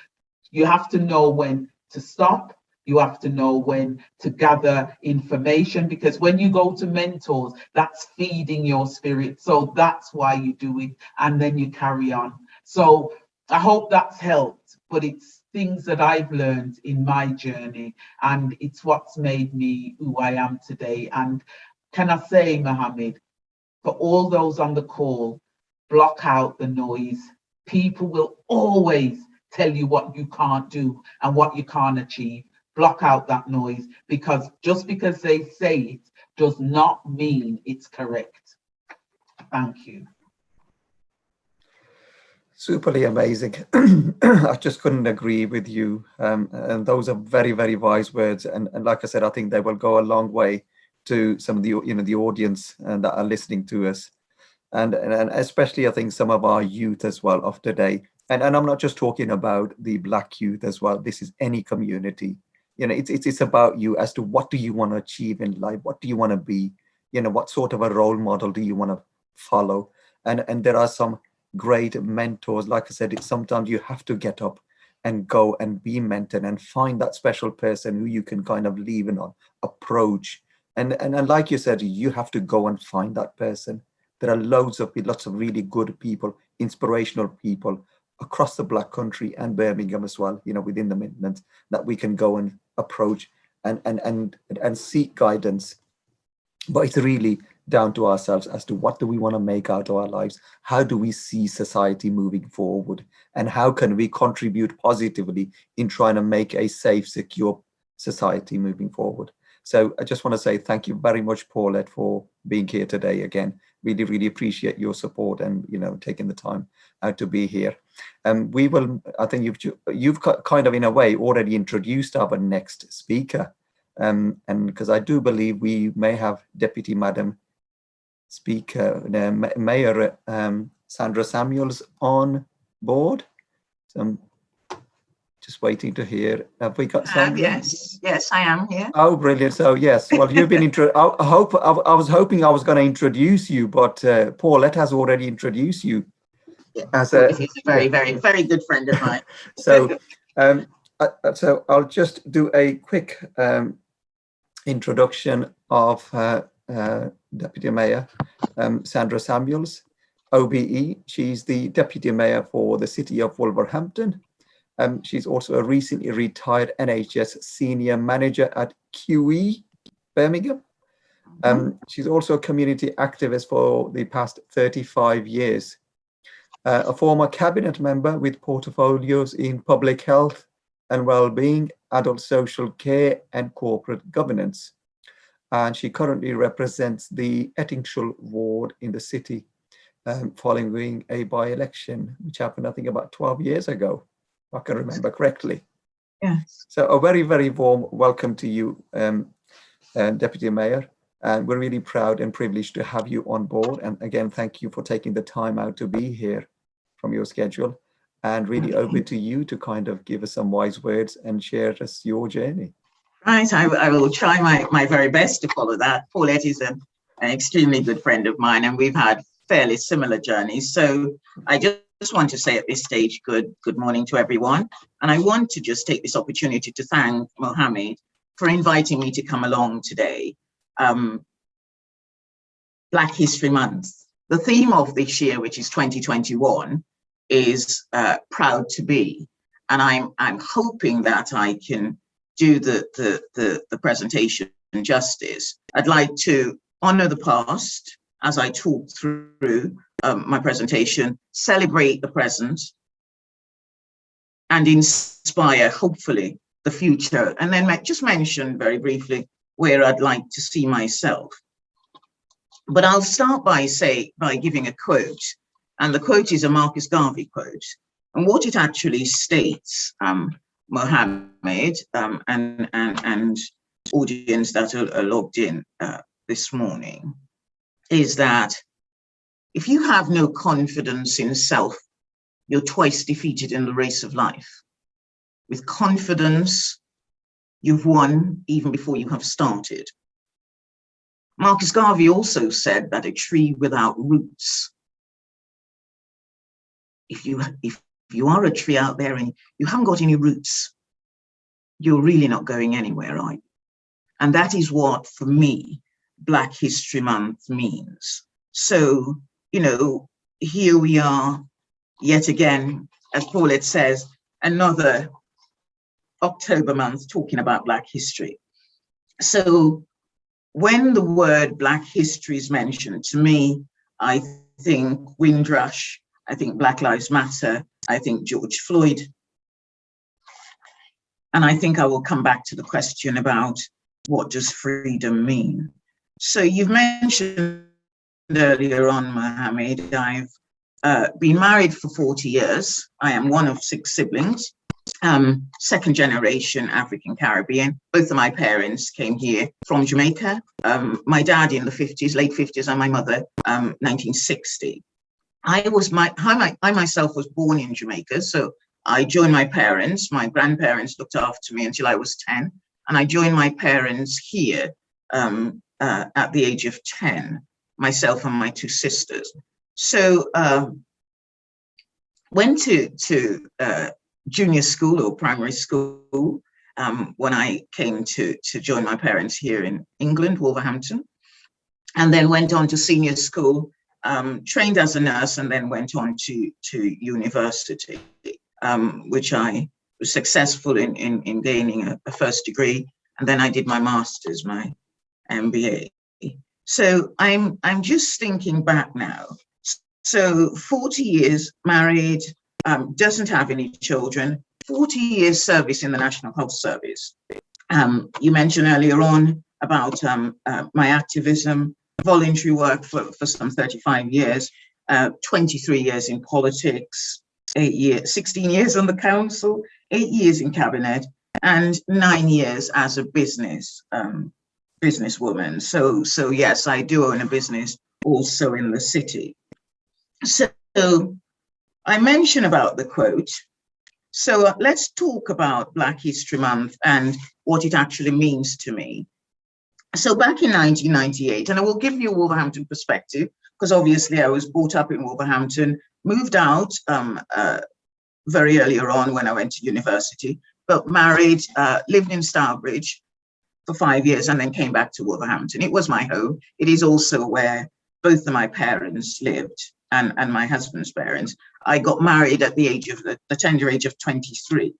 know when to stop. You have to know when to gather information, because when you go to mentors, that's feeding your spirit. So that's why you do it, and then you carry on. So I hope that's helped, but it's things that I've learned in my journey, and it's what's made me who I am today. And can I say, Mohammed, for all those on the call, block out the noise. People will always tell you what you can't do and what you can't achieve. Block out that noise, because just because they say it does not mean it's correct. Thank you. Superly amazing. I just couldn't agree with you. And those are very, very wise words. And like I said, I think they will go a long way to some of the, the audience that are listening to us. And especially, I think, some of our youth as well of today. And I'm not just talking about the Black youth as well. This is any community. It's about you as to what do you want to achieve in life? What do you want to be? What sort of a role model do you want to follow? And there are some great mentors. Like I said, it's sometimes you have to get up and go and be mentored and find that special person who you can kind of lean on, approach. And like you said, you have to go and find that person. There are lots of really good people, inspirational people across the Black Country and Birmingham as well, you know, within the Midlands, that we can go and approach and seek guidance. But it's really down to ourselves as to what do we want to make out of our lives? How do we see society moving forward? And how can we contribute positively in trying to make a safe, secure society moving forward? So I just want to say thank you very much, Paulette, for being here today again. Really, really appreciate your support and, you know, taking the time out to be here. We will, I think you've kind of in a way already introduced our next speaker. And because I do believe we may have Deputy Madam Speaker, Mayor Sandra Samuels on board. So I'm just waiting to hear. Have we got Sandra? Yes, I am here. Oh, brilliant. So yes, well, you've been I was hoping I was going to introduce you, but Paulette has already introduced you. Yeah, as he's a very, very, very good friend of mine. So so I'll just do a quick introduction of Deputy Mayor Sandra Samuels, OBE. She's the Deputy Mayor for the City of Wolverhampton. She's also a recently retired NHS Senior Manager at QE, Birmingham. She's also a community activist for the past 35 years. A former cabinet member with portfolios in public health and well-being, adult social care and corporate governance. And she currently represents the Ettingshall ward in the city, following a by-election, which happened, I think, about 12 years ago, if I can remember correctly. Yes. So a very, very warm welcome to you, Deputy Mayor. And we're really proud and privileged to have you on board. And again, thank you for taking the time out to be here from your schedule. And really over to you to kind of give us some wise words and share us your journey. Right, I will try my very best to follow that. Paulette is an extremely good friend of mine, and we've had fairly similar journeys. So I just want to say at this stage, good morning to everyone. And I want to just take this opportunity to thank Mohammed for inviting me to come along today. Black History Month. The theme of this year, which is 2021, is proud to be. And I'm hoping that I can do the presentation justice. I'd like to honor the past as I talk through my presentation, celebrate the present, and inspire, hopefully, the future. And then just mention very briefly where I'd like to see myself. But I'll start by giving a quote. And the quote is a Marcus Garvey quote. And what it actually states, Mohammed and audience that are logged in this morning, is that if you have no confidence in self, you're twice defeated in the race of life. With confidence, you've won even before you have started. Marcus Garvey also said that a tree without roots, if you are a tree out there and you haven't got any roots, you're really not going anywhere, right? And that is what, for me, Black History Month means. So, you know, here we are, yet again, as Paulette says, another October month talking about Black history. So when the word Black history is mentioned, to me, I think Windrush, I think Black Lives Matter, I think George Floyd. And I think I will come back to the question about what does freedom mean? So you've mentioned earlier on, Mohammed, I've been married for 40 years. I am one of 6 siblings, second generation African Caribbean. Both of my parents came here from Jamaica. My dad in the 50s, late 50s, and my mother, 1960. I myself was born in Jamaica, so I joined my parents. My grandparents looked after me until I was 10, and I joined my parents here at the age of 10, myself and my 2 sisters. So went to junior school or primary school when I came to join my parents here in England, Wolverhampton, and then went on to senior school, trained as a nurse, and then went on to university, which I was successful in gaining a first degree, and then I did my master's, my MBA. So I'm just thinking back now. So 40 years married, doesn't have any children, 40 years service in the National Health Service. You mentioned earlier on about my activism, voluntary work for some 35 years, 23 years in politics, 16 years on the council, 8 years in cabinet, and 9 years as a businesswoman. So yes, I do own a business also in the city. So I mentioned about the quote. So let's talk about Black History Month and what it actually means to me. So back in 1998, and I will give you a Wolverhampton perspective, because obviously I was brought up in Wolverhampton, moved out very earlier on when I went to university, but married, lived in Stourbridge for 5 years and then came back to Wolverhampton. It was my home. It is also where both of my parents lived and my husband's parents. I got married at the age of the tender age of 23.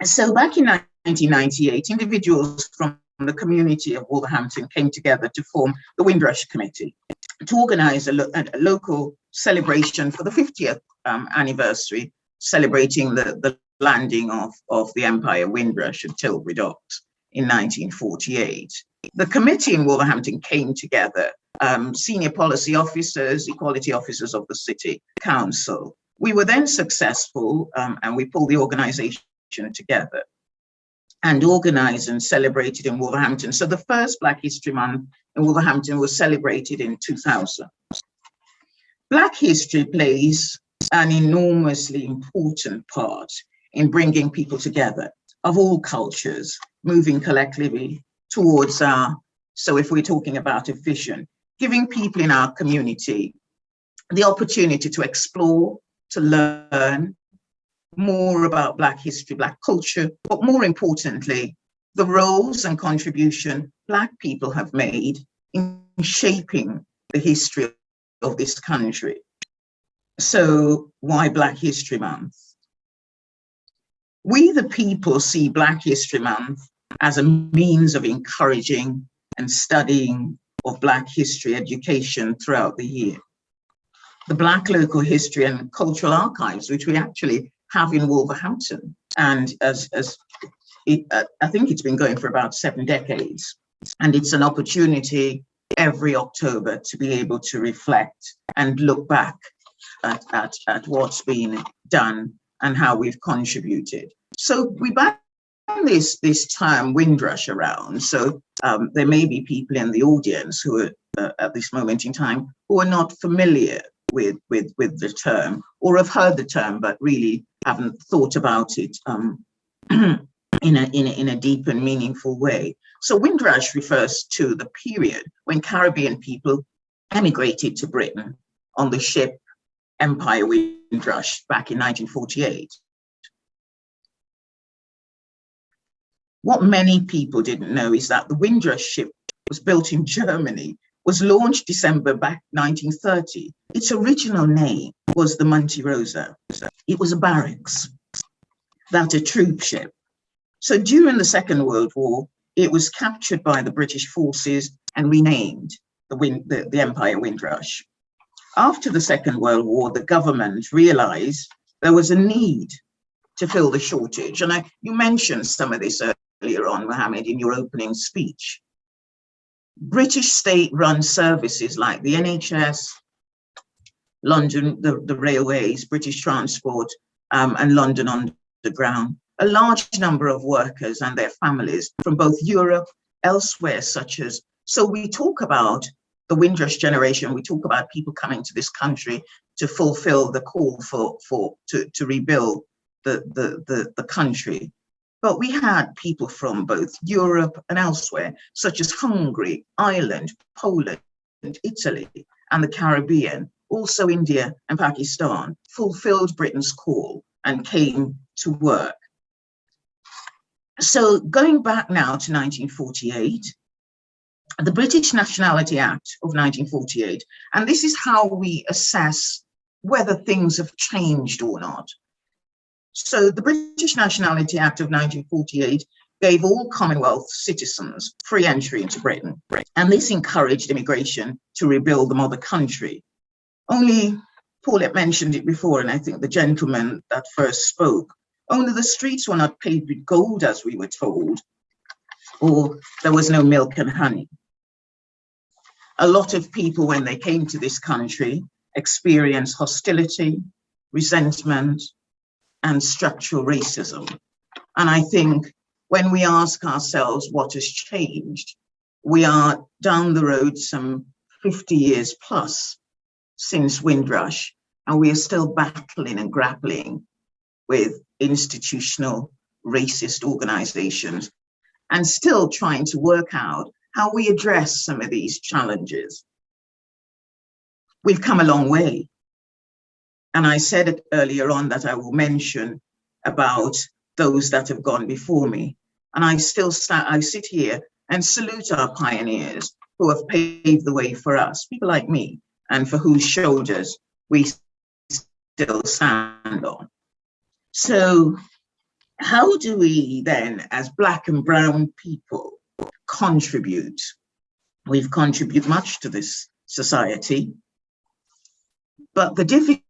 So back in 1998, individuals from the community of Wolverhampton came together to form the Windrush Committee to organize a local celebration for the 50th anniversary, celebrating the landing of the Empire Windrush at Tilbury Docks in 1948. The committee in Wolverhampton came together, senior policy officers, equality officers of the city council. We were then successful and we pulled the organization together and organized and celebrated in Wolverhampton. So the first Black History Month in Wolverhampton was celebrated in 2000. Black history plays an enormously important part in bringing people together of all cultures, moving collectively towards so if we're talking about a vision, giving people in our community the opportunity to explore, to learn more about Black history, Black culture, but more importantly, the roles and contribution Black people have made in shaping the history of this country. So why Black History Month? We the people see Black History Month as a means of encouraging and studying of Black history education throughout the year. The Black local history and cultural archives, which we actually have in Wolverhampton, and I think it's been going for about 7 decades, and it's an opportunity every October to be able to reflect and look back at what's been done and how we've contributed. So we ban this term Windrush around. So there may be people in the audience who are at this moment in time who are not familiar with the term or have heard the term but really haven't thought about it in a deep and meaningful way. So Windrush refers to the period when Caribbean people emigrated to Britain on the ship Empire Windrush back in 1948. What many people didn't know is that the Windrush ship was built in Germany, was launched December back 1930. Its original name was the Monte Rosa. It was a barracks, that a troop ship. So during the Second World War, it was captured by the British forces and renamed the Empire Windrush. After the Second World War, the government realized there was a need to fill the shortage. And you mentioned some of this earlier on, Mohammed, in your opening speech. British state-run services like the NHS, London, the railways, British Transport, and London Underground, a large number of workers and their families from both Europe, elsewhere, so we talk about the Windrush generation, we talk about people coming to this country to fulfill the call to rebuild the country. But we had people from both Europe and elsewhere, such as Hungary, Ireland, Poland, Italy, and the Caribbean, also India and Pakistan, fulfilled Britain's call and came to work. So going back now to 1948, the British Nationality Act of 1948, and this is how we assess whether things have changed or not. So the British Nationality Act of 1948 gave all Commonwealth citizens free entry into Britain, and this encouraged immigration to rebuild the mother country. Only, Paulette mentioned it before, and I think the gentleman that first spoke, only the streets were not paved with gold, as we were told, or there was no milk and honey. A lot of people, when they came to this country, experienced hostility, resentment, and structural racism. And I think when we ask ourselves what has changed, we are down the road some 50 years plus since Windrush, and we are still battling and grappling with institutional racist organizations and still trying to work out how we address some of these challenges. We've come a long way. And I said it earlier on that I will mention about those that have gone before me. And I sit here and salute our pioneers who have paved the way for us, people like me, and for whose shoulders we still stand on. So how do we then, as Black and brown people, contribute? We've contributed much to this society, but the difficulty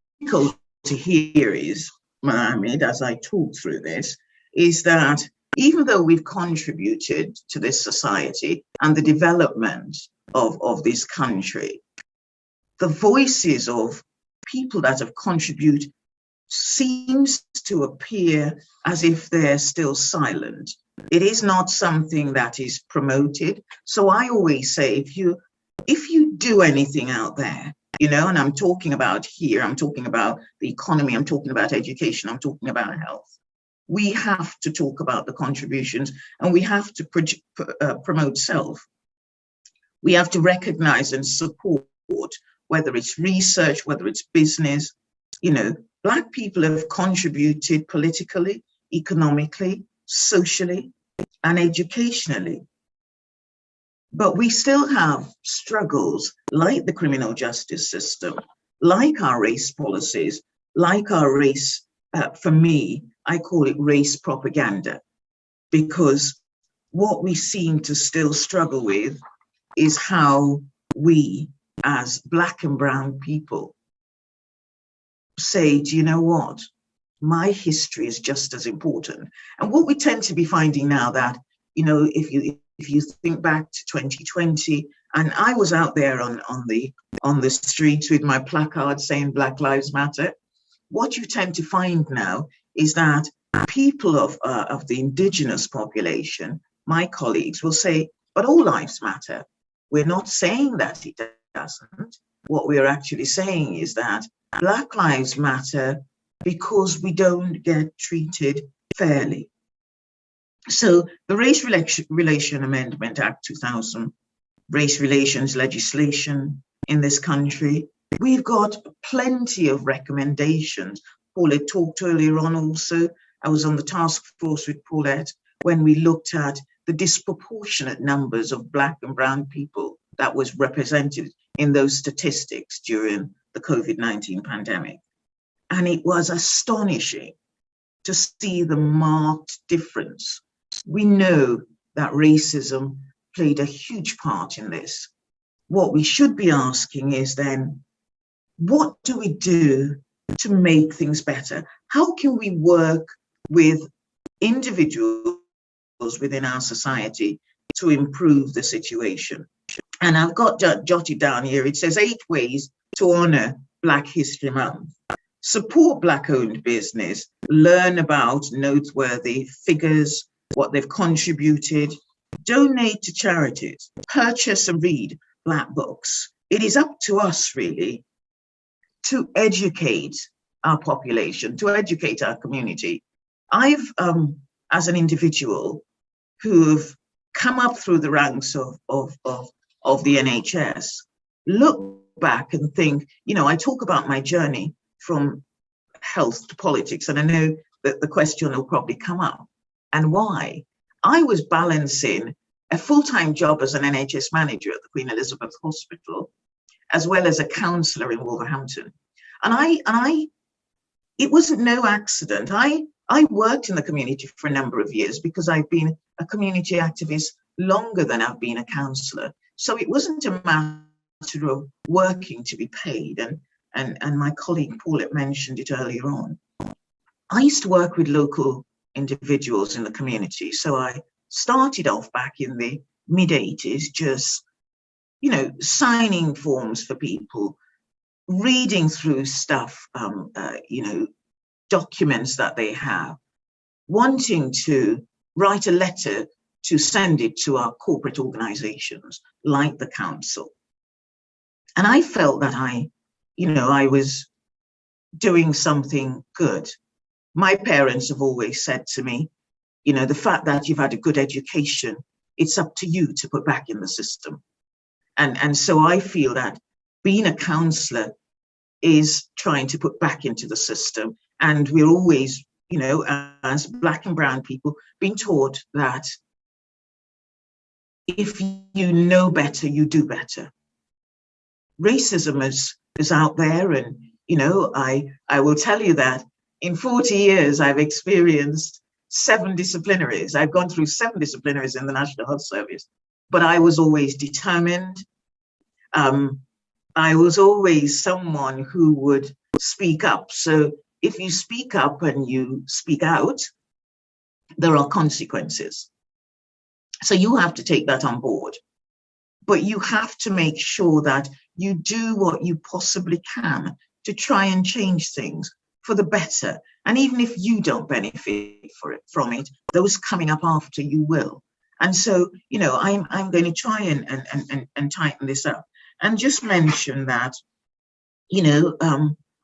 here is, Mohammed, as I talk through this, is that even though we've contributed to this society and the development of this country, the voices of people that have contributed seems to appear as if they're still silent. It is not something that is promoted. So I always say, if you do anything out there, you know, and I'm talking about here, I'm talking about the economy, I'm talking about education, I'm talking about health. We have to talk about the contributions, and we have to promote self. We have to recognize and support, whether it's research, whether it's business. You know, Black people have contributed politically, economically, socially, and educationally. But we still have struggles like the criminal justice system, like our race policies, like our race, for me, I call it race propaganda, because what we seem to still struggle with is how we, as Black and brown people, say, do you know what? My history is just as important. And what we tend to be finding now that, you know, if you think back to 2020, and I was out there on the streets with my placard saying Black Lives Matter, what you tend to find now is that people of the indigenous population, my colleagues, will say, but all lives matter. We're not saying that it doesn't. What we're actually saying is that Black lives matter because we don't get treated fairly. So the Race Relation Amendment Act 2000, race relations legislation in this country, we've got plenty of recommendations. Paulette talked earlier on also. I was on the task force with Paulette when we looked at the disproportionate numbers of Black and brown people that was represented in those statistics during the COVID-19 pandemic. And it was astonishing to see the marked difference. We know that racism played a huge part in this. What we should be asking is then, what do we do to make things better? How can we work with individuals within our society to improve the situation? And I've got jotted down here, it says 8 ways to honor Black History Month. Support Black-owned business, learn about noteworthy figures, what they've contributed, donate to charities, purchase and read Black books. It is up to us really to educate our population, to educate our community. I've, as an individual who've come up through the ranks of the NHS, looked back and think, I talk about my journey from health to politics, and I know that the question will probably come up. And why? I was balancing a full-time job as an NHS manager at the Queen Elizabeth Hospital, as well as a counsellor in Wolverhampton. And it wasn't no accident. I worked in the community for a number of years because I've been a community activist longer than I've been a counsellor. So it wasn't a matter of working to be paid. And my colleague Paulette mentioned it earlier on. I used to work with local individuals in the community. So I started off back in the mid-80s, just, signing forms for people, reading through stuff, documents that they have, wanting to write a letter to send it to our corporate organizations like the council. And I felt that I was doing something good. My parents have always said to me, the fact that you've had a good education, it's up to you to put back in the system. And so I feel that being a counsellor is trying to put back into the system. And we're always, as Black and brown people, being taught that if you know better, you do better. Racism is out there. And, I will tell you that in 40 years, I've experienced 7 disciplinaries. I've gone through 7 disciplinaries in the National Health Service, but I was always determined. I was always someone who would speak up. So if you speak up and you speak out, there are consequences. So you have to take that on board. But you have to make sure that you do what you possibly can to try and change things for the better. And even if you don't benefit from it, those coming up after you will. And so, I'm going to try and tighten this up and just mention that,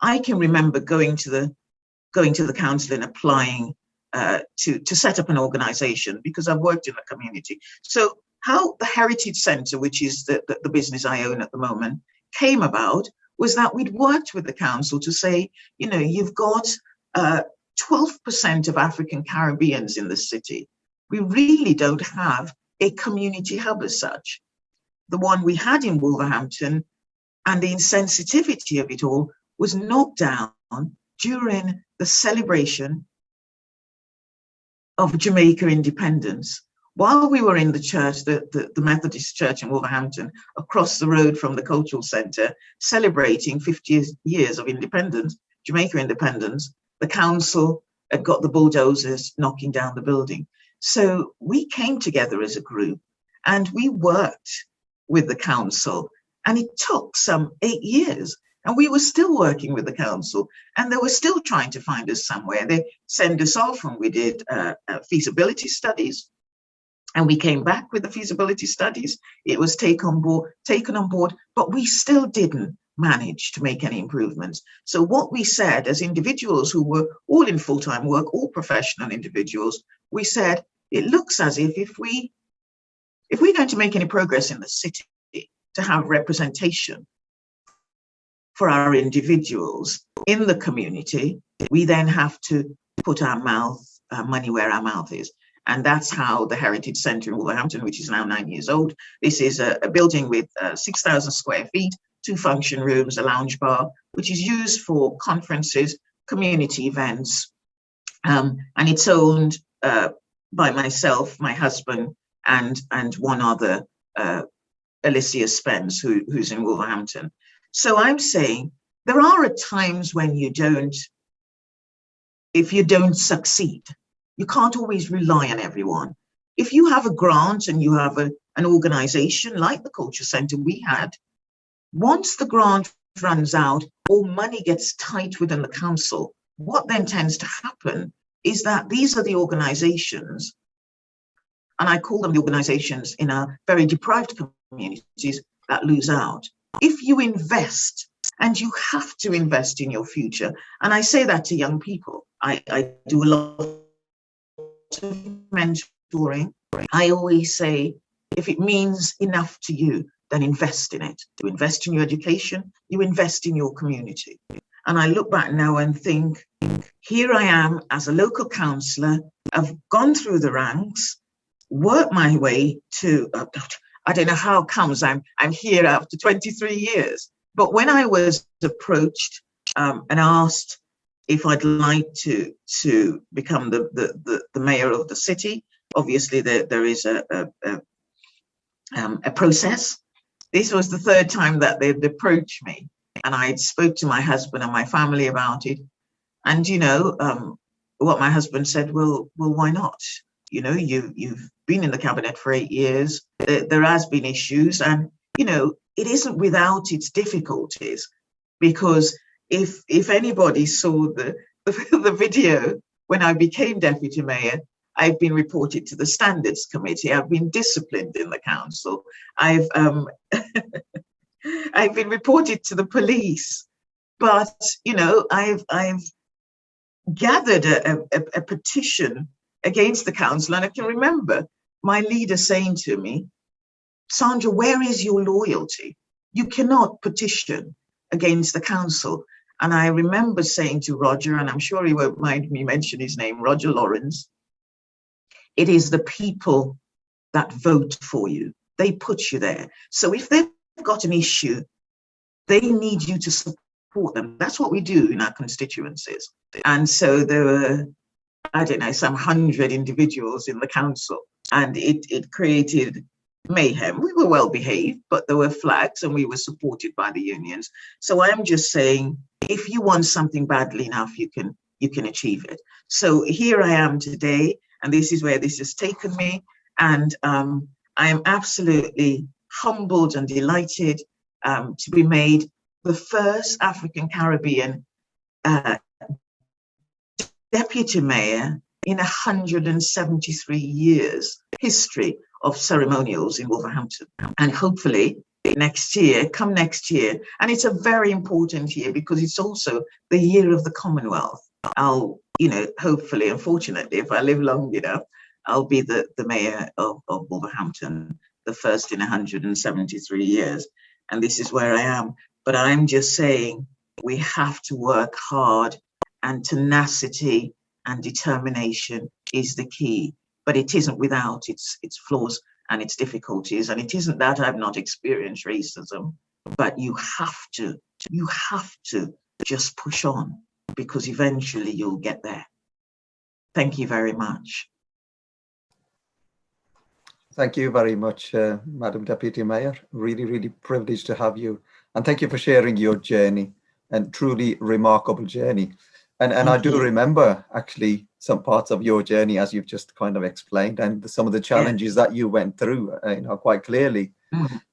I can remember going to the council and applying to set up an organization because I've worked in the community. So how the Heritage Centre, which is the business I own at the moment, came about was that we'd worked with the council to say, you've got 12% of African Caribbeans in the city. We really don't have a community hub as such. The one we had in Wolverhampton and the insensitivity of it all was knocked down during the celebration of Jamaica independence. While we were in the church, the Methodist Church in Wolverhampton, across the road from the cultural centre, celebrating 50 years of independence, Jamaica independence, the council had got the bulldozers knocking down the building. So we came together as a group and we worked with the council, and it took some 8 years. And we were still working with the council, and they were still trying to find us somewhere. They sent us off, and we did feasibility studies. And we came back with the feasibility studies. It was taken on board, but we still didn't manage to make any improvements. So what we said as individuals who were all in full-time work, all professional individuals, we said, it looks as if we're going to make any progress in the city to have representation for our individuals in the community, we then have to put our money where our mouth is. And that's how the Heritage Centre in Wolverhampton, which is now 9 years old, this is a building with 6,000 square feet, 2 function rooms, a lounge bar, which is used for conferences, community events. And it's owned by myself, my husband, and one other, Alicia Spence, who's in Wolverhampton. So I'm saying there are at times when if you don't succeed, you can't always rely on everyone. If you have a grant and you have an organization like the Culture Centre we had, once the grant runs out or money gets tight within the council, what then tends to happen is that these are the organizations, and I call them the organizations in our very deprived communities, that lose out. If you invest, and you have to invest in your future, and I say that to young people, I do a lot of mentoring. I always say, if it means enough to you then invest in it. You invest in your education, you invest in your community. And I look back now and think, here I am as a local councillor. I've gone through the ranks, worked my way to, I don't know how it comes, I'm here after 23 years. But when I was approached and asked if I'd like to become the mayor of the city, obviously there is a process. This was the third time that they'd approached me, and I spoke to my husband and my family about it. And you know, what my husband said, well, why not? You know, you've been in the cabinet for 8 years. There has been issues, and you know, it isn't without its difficulties, because if anybody saw the video when I became deputy mayor, I've been reported to the standards committee. I've been disciplined in the council. I've I've been reported to the police. But you know, I've gathered a petition against the council, and I can remember my leader saying to me, Sandra, where is your loyalty? You cannot petition against the council. And I remember saying to Roger, and I'm sure he won't mind me mention his name, Roger Lawrence, it is the people that vote for you. They put you there. So if they've got an issue, they need you to support them. That's what we do in our constituencies. And so there were, I don't know, some 100 individuals in the council, and it created mayhem. We were well behaved, but there were flags and we were supported by the unions. So I'm just saying, if you want something badly enough, you can achieve it. So here I am today, and this is where this has taken me. And I am absolutely humbled and delighted to be made the first African Caribbean deputy mayor in 173 years history of ceremonials in Wolverhampton. And hopefully next year, come next year, and it's a very important year because it's also the year of the Commonwealth. I'll, you know, hopefully, unfortunately, if I live long enough, I'll be the mayor of Wolverhampton, the first in 173 years. And this is where I am. But I'm just saying, we have to work hard, and tenacity and determination is the key. But it isn't without its flaws and its difficulties. And it isn't that I've not experienced racism, but you have to just push on, because eventually you'll get there. Thank you very much. Thank you very much, Madam Deputy Mayor. Really, really privileged to have you. And thank you for sharing your journey, and truly remarkable journey. And I do remember actually some parts of your journey, as you've just kind of explained, and some of the challenges that you went through, you know, quite clearly.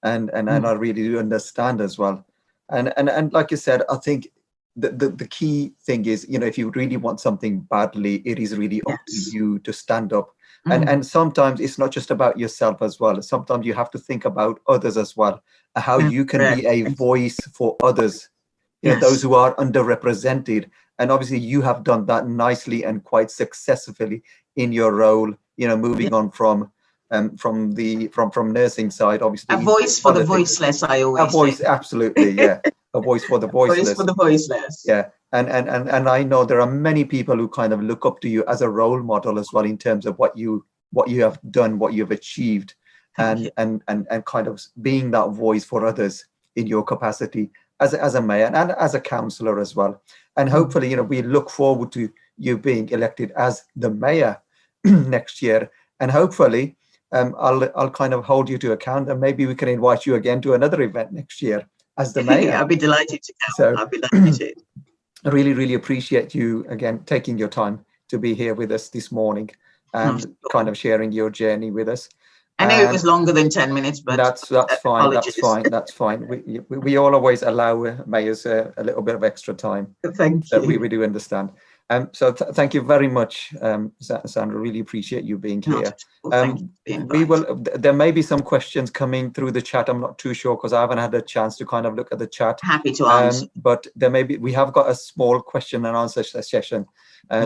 And I really do understand as well. And like you said, I think the key thing is, you know, if you really want something badly, it is really up to you to stand up. And sometimes it's not just about yourself as well. Sometimes you have to think about others as well, how you can be a voice for others, you know, those who are underrepresented. And obviously you have done that nicely and quite successfully in your role, you know, moving on from nursing side, obviously. A voice for the voiceless, I always say. A voice, absolutely, yeah. A voice for the voiceless. Voice for the voiceless. Yeah. And I know there are many people who kind of look up to you as a role model as well, in terms of what you have done, what you've achieved, and kind of being that voice for others in your capacity as a mayor and as a councillor as well. And hopefully, you know, we look forward to you being elected as the mayor next year. And hopefully, I'll kind of hold you to account, and maybe we can invite you again to another event next year as the mayor. I'll be delighted to come. So, I'll be delighted. I really, really appreciate you again taking your time to be here with us this morning and kind of sharing your journey with us. I know it was longer than 10 minutes, but that's fine. Apologies. That's fine. We all always allow mayors a little bit of extra time. Thank you. We do understand. So thank you very much, Sandra. Really appreciate you being here. There may be some questions coming through the chat. I'm not too sure because I haven't had a chance to kind of look at the chat. Happy to answer. But there may be. We have got a small question and answer session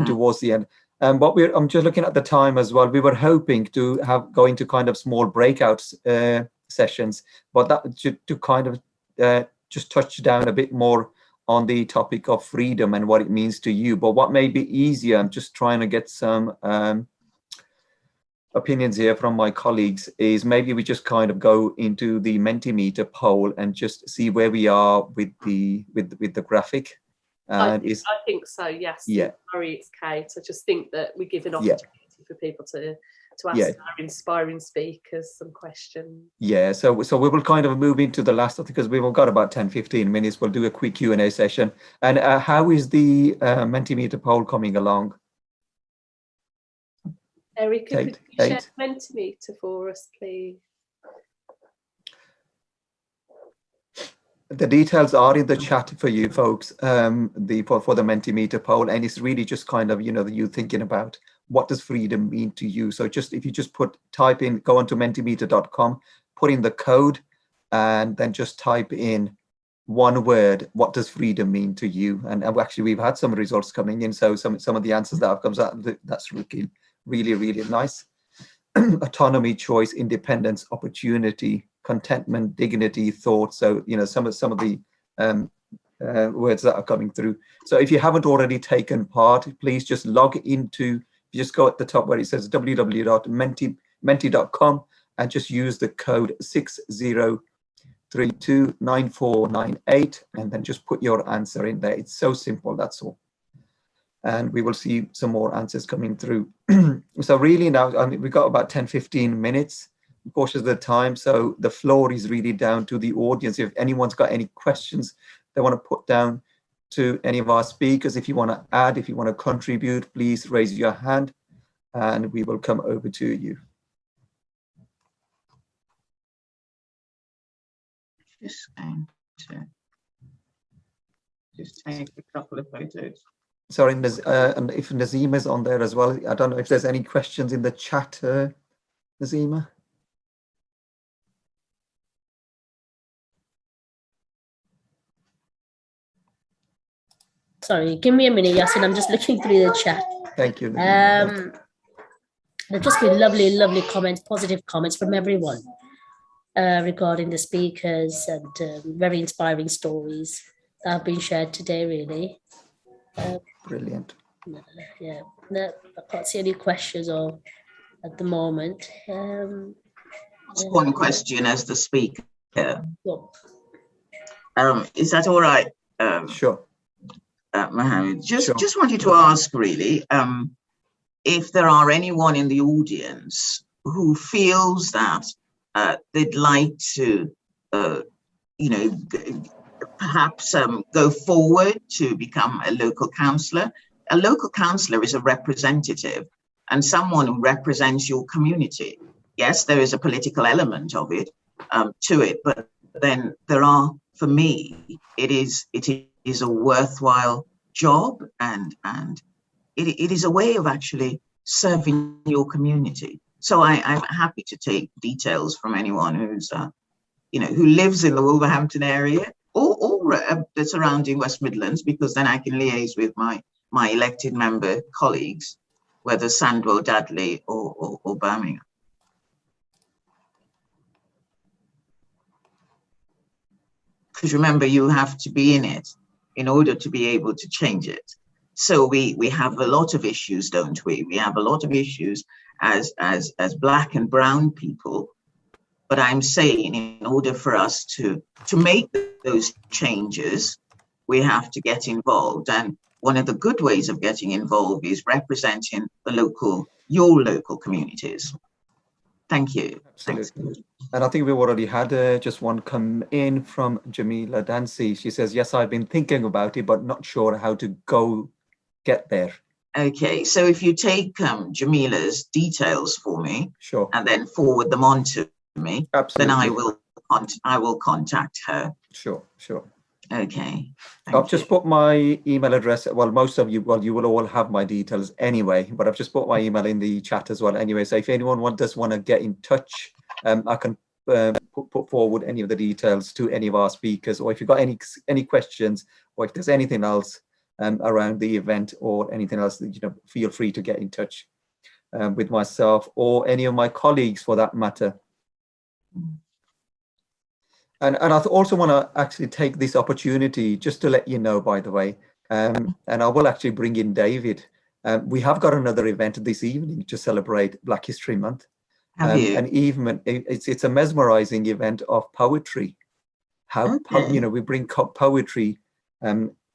towards the end. I'm just looking at the time as well. We were hoping to go into kind of small breakouts sessions, but that to kind of just touch down a bit more on the topic of freedom and what it means to you. But what may be easier, I'm just trying to get some opinions here from my colleagues, is maybe we just kind of go into the Mentimeter poll and just see where we are with the graphic. And I think so, yes. Yeah. Sorry, it's Kate. I just think that we give an opportunity for people to ask our inspiring speakers some questions. Yeah, so we will kind of move into the last, because we've got about 10-15 minutes. We'll do a quick Q&A session. And how is the Mentimeter poll coming along? Erica, Kate, could you share Mentimeter for us, please? The details are in the chat for you folks, for the Mentimeter poll, and it's really just kind of, you thinking about what does freedom mean to you. So just if you just type in, go onto mentimeter.com, put in the code, and then just type in one word, what does freedom mean to you? And actually we've had some results coming in, so some of the answers that have come out, that's really, really nice. Autonomy, choice, independence, opportunity, contentment, dignity, thought. So some of the words that are coming through. So if you haven't already taken part, please just log into, you just go at the top where it says www.menti.com and just use the code 60329498 and then just put your answer in there. It's so simple, that's all. And we will see some more answers coming through. So really now, we've got about 10-15 minutes, cautious of the time. So the floor is really down to the audience. If anyone's got any questions they want to put down to any of our speakers, if you want to add, if you want to contribute, please raise your hand and we will come over to you. Just going to take a couple of photos. Sorry, and if Nazima is on there as well, I don't know if there's any questions in the chat, Nazima. Sorry, give me a minute, Yasin. I'm just looking through the chat. Thank you. There've just been lovely comments, positive comments from everyone regarding the speakers and very inspiring stories that have been shared today, really. Brilliant. Yeah, no, I can't see any questions at the moment. One question as the speaker. Well, is that all right? Sure. Mohammed, Sure. just wanted to ask really, if there are anyone in the audience who feels that they'd like to, perhaps go forward to become a local councillor. A local councillor is a representative and someone who represents your community. Yes, there is a political element of it to it, but then there are, for me, it is a worthwhile job and it is a way of actually serving your community. So I'm happy to take details from anyone who's who lives in the Wolverhampton area or the surrounding West Midlands, because then I can liaise with my elected member colleagues, whether Sandwell, Dudley or Birmingham. Because remember, you have to be in it in order to be able to change it. So we have a lot of issues, don't we? We have a lot of issues as Black and brown people. But I'm saying, in order for us to make those changes, we have to get involved. And one of the good ways of getting involved is representing your local communities. Thank you. Absolutely. Thanks. And I think we've already had just one come in from Jamila Dancy. She says, yes, I've been thinking about it, but not sure how to get there. Okay, so if you take Jamila's details for me, sure, and then forward them on to me, absolutely, then I will contact her. Sure. Okay. I've just put my email address. Well, most of you, you will all have my details anyway, but I've just put my email in the chat as well anyway. So if anyone does want to get in touch, I can put forward any of the details to any of our speakers, or if you've got any questions, or if there's anything else around the event or anything else, feel free to get in touch with myself or any of my colleagues for that matter. And I also want to actually take this opportunity just to let you know, by the way, and I will actually bring in David. We have got another event this evening to celebrate Black History Month. And even it's a mesmerizing event of poetry. How we bring poetry,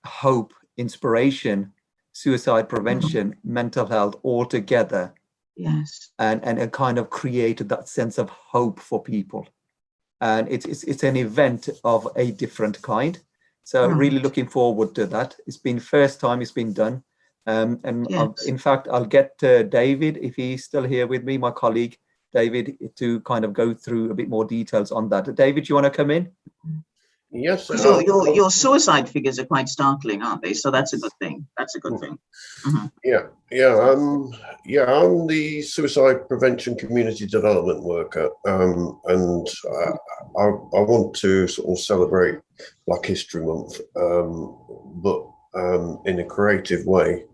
hope, inspiration, suicide prevention, mental health all together. Yes. And it kind of created that sense of hope for people. And it's an event of a different kind. So really looking forward to that. It's been first time it's been done. In fact, I'll get David, if he's still here with me, my colleague, David, to kind of go through a bit more details on that. David, do you want to come in? Yes. So your suicide figures are quite startling, aren't they? So that's a good thing. That's a good thing. I'm the suicide prevention community development worker, and I want to sort of celebrate Black History Month, but in a creative way.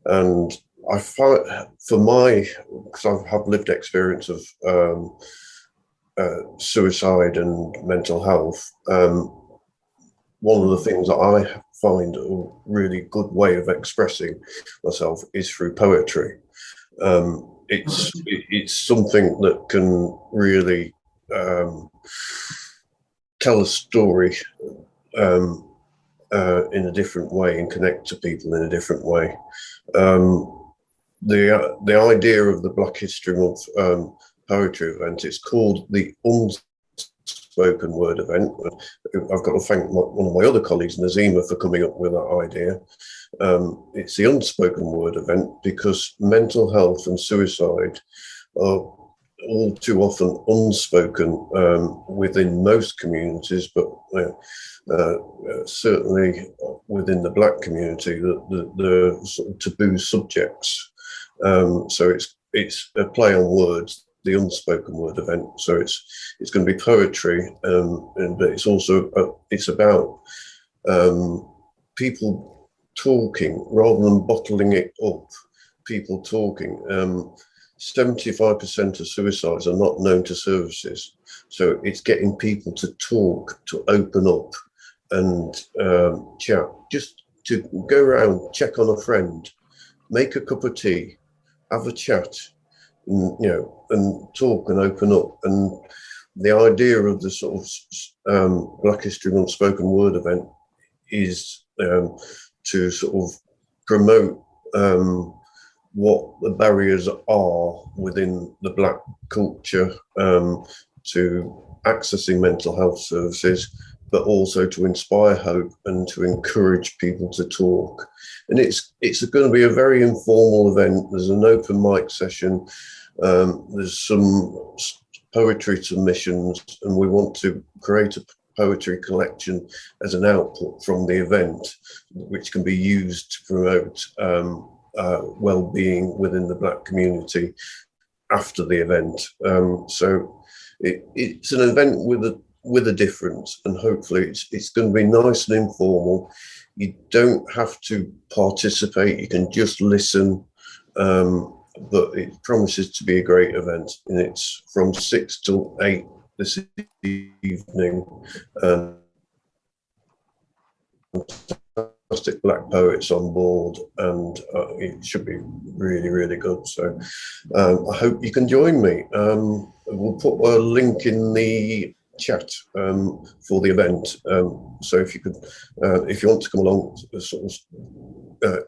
And I find because I have lived experience of suicide and mental health, one of the things that I find a really good way of expressing myself is through poetry. It's something that can really tell a story in a different way and connect to people in a different way. The idea of the Black History Month poetry event, it's called the Unspoken Word event. I've got to thank one of my other colleagues, Nazima, for coming up with that idea. It's the Unspoken Word event because mental health and suicide are all too often unspoken within most communities, but certainly within the Black community, the sort of taboo subjects. So it's a play on words, the Unspoken Word event. So it's going to be poetry, but it's also it's about people talking rather than bottling it up. People talking. 75% of suicides are not known to services, so it's getting people to talk, to open up, and chat. Just to go around, check on a friend, make a cup of tea, have a chat. And talk and open up. And the idea of the sort of Black History Month spoken word event is to sort of promote what the barriers are within the Black culture to accessing mental health services, but also to inspire hope and to encourage people to talk. And it's going to be a very informal event. There's an open mic session. There's some poetry submissions, and we want to create a poetry collection as an output from the event, which can be used to promote well-being within the Black community after the event. So it's an event with a difference, and hopefully it's going to be nice and informal. You don't have to participate, you can just listen, but it promises to be a great event, and it's from 6 till 8 this evening. Fantastic Black poets on board, and it should be really, really good. So I hope you can join me. We'll put a link in the chat for the event. So if you could, if you want to come along, sort of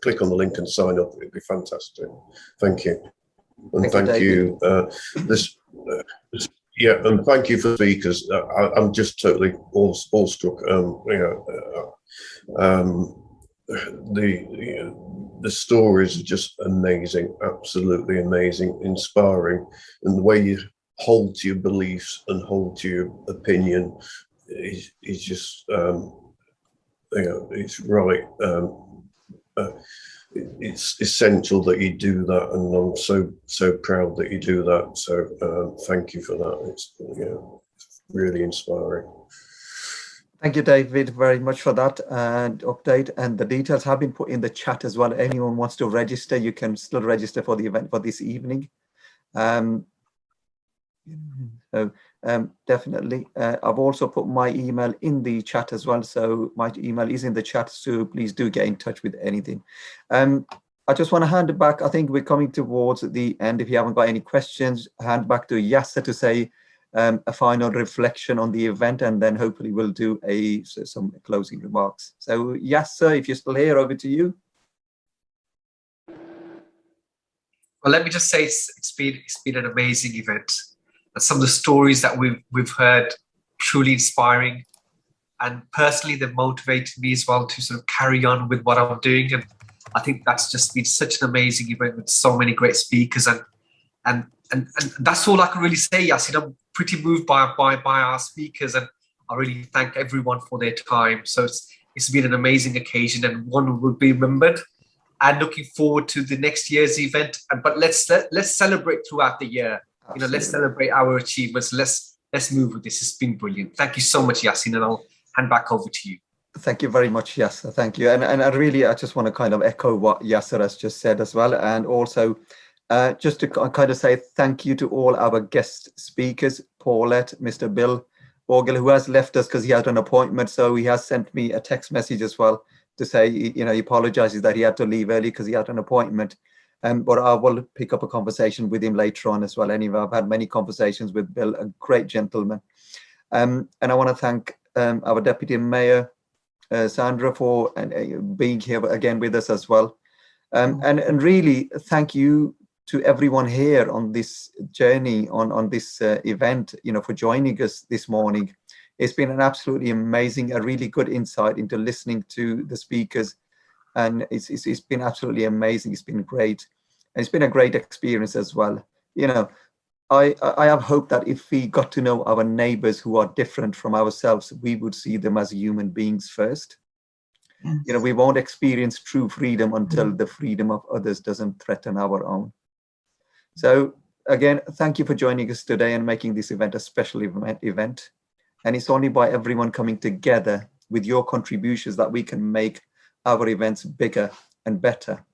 click on the link and sign up. It'd be fantastic. Thank you, and thank you. And thank you for speakers. I'm just totally awestruck. The stories are just amazing, absolutely amazing, inspiring, and the way you hold to your beliefs and hold to your opinion is just it's right. It's essential that you do that, and I'm so proud that you do that. So thank you for that. It's really inspiring. Thank you, David, very much for that and update. And the details have been put in the chat as well. Anyone wants to register, you can still register for the event for this evening. So Definitely. I've also put my email in the chat as well. So my email is in the chat. So please do get in touch with anything. I just want to hand it back. I think we're coming towards the end. If you haven't got any questions, hand back to Yasser to say a final reflection on the event, and then hopefully we'll do some closing remarks. So Yasser, if you're still here, over to you. Well, let me just say it's been an amazing event. And some of the stories that we've heard, truly inspiring, and personally they've motivated me as well to sort of carry on with what I'm doing. And I think that's just been such an amazing event with so many great speakers, and that's all I can really say. Yasin, I'm pretty moved by our speakers, and I really thank everyone for their time. So it's been an amazing occasion, and one will be remembered. And looking forward to the next year's event. But let's celebrate throughout the year. Absolutely. You know, let's celebrate our achievements. Let's move with this. It's been brilliant. Thank you so much, Yasin, and I'll hand back over to you. Thank you very much, Yasser. Thank you. And I just want to kind of echo what Yasser has just said as well. And also just to kind of say thank you to all our guest speakers, Paulette, Mr. Bill Bogle, who has left us because he had an appointment. So he has sent me a text message as well to say, you know, he apologizes that he had to leave early because he had an appointment. But I will pick up a conversation with him later on as well. Anyway, I've had many conversations with Bill, a great gentleman. And I want to thank our Deputy Mayor, Sandra, for being here again with us as well. And really thank you to everyone here on this journey, on this event, you know, for joining us this morning. It's been an absolutely amazing, a really good insight into listening to the speakers. And it's been absolutely amazing. It's been great. And it's been a great experience as well. You know, I have hope that if we got to know our neighbors who are different from ourselves, we would see them as human beings first. Yes. You know, we won't experience true freedom until the freedom of others doesn't threaten our own. So again, thank you for joining us today and making this event a special event. And it's only by everyone coming together with your contributions that we can make our events bigger and better.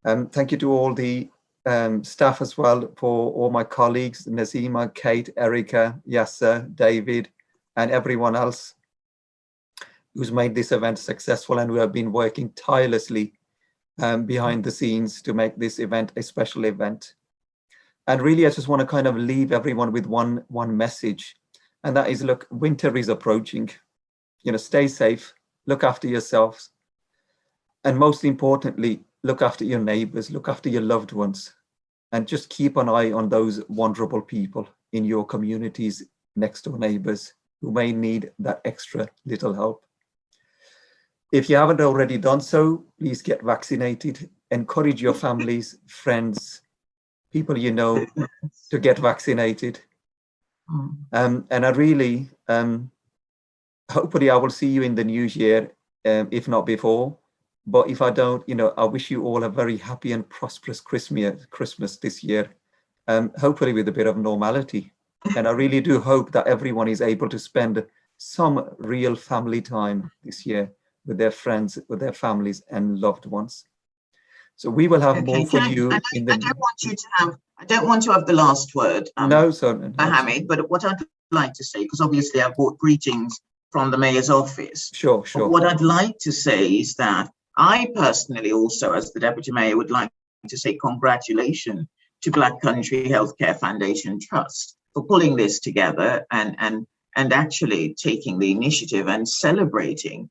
Thank you to all the staff as well, for all my colleagues, Nazima, Kate, Erica, Yasser, David, and everyone else who's made this event successful and who have been working tirelessly behind the scenes to make this event a special event. And really, I just want to kind of leave everyone with one message. And that is, look, winter is approaching. You know, stay safe, look after yourselves. And most importantly, look after your neighbors, look after your loved ones, and just keep an eye on those vulnerable people in your communities, next door neighbors who may need that extra little help. If you haven't already done so, please get vaccinated. Encourage your families, friends, people you know to get vaccinated. And I really, hopefully I will see you in the new year, if not before. But if I don't, you know, I wish you all a very happy and prosperous Christmas this year, hopefully with a bit of normality. And I really do hope that everyone is able to spend some real family time this year with their friends, with their families and loved ones. So we will have more for you. I don't want to have the last word, no, Mohammed, but what I'd like to say, because obviously I brought greetings from the mayor's office. Sure. But what I'd like to say is that I personally also, as the deputy mayor, would like to say congratulations to Black Country Healthcare Foundation Trust for pulling this together and actually taking the initiative and celebrating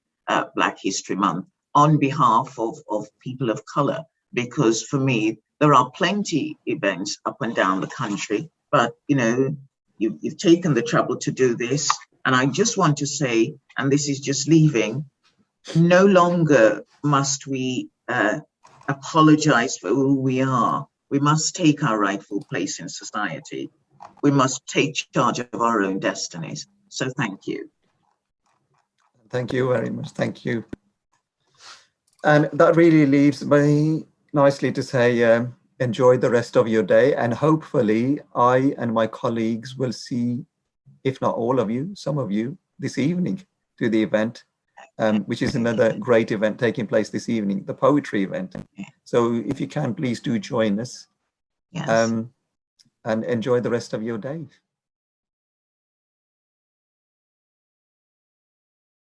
Black History Month on behalf of people of color. Because for me, there are plenty events up and down the country, but you know, you've taken the trouble to do this. And I just want to say, and this is just leaving, no longer must we apologize for who we are. We must take our rightful place in society. We must take charge of our own destinies. So thank you. Thank you very much. Thank you. And that really leaves me nicely to say, enjoy the rest of your day. And hopefully I and my colleagues will see, if not all of you, some of you this evening to the event, which is another great event taking place this evening, the poetry event. So if you can, please do join us. Yes. And enjoy the rest of your day.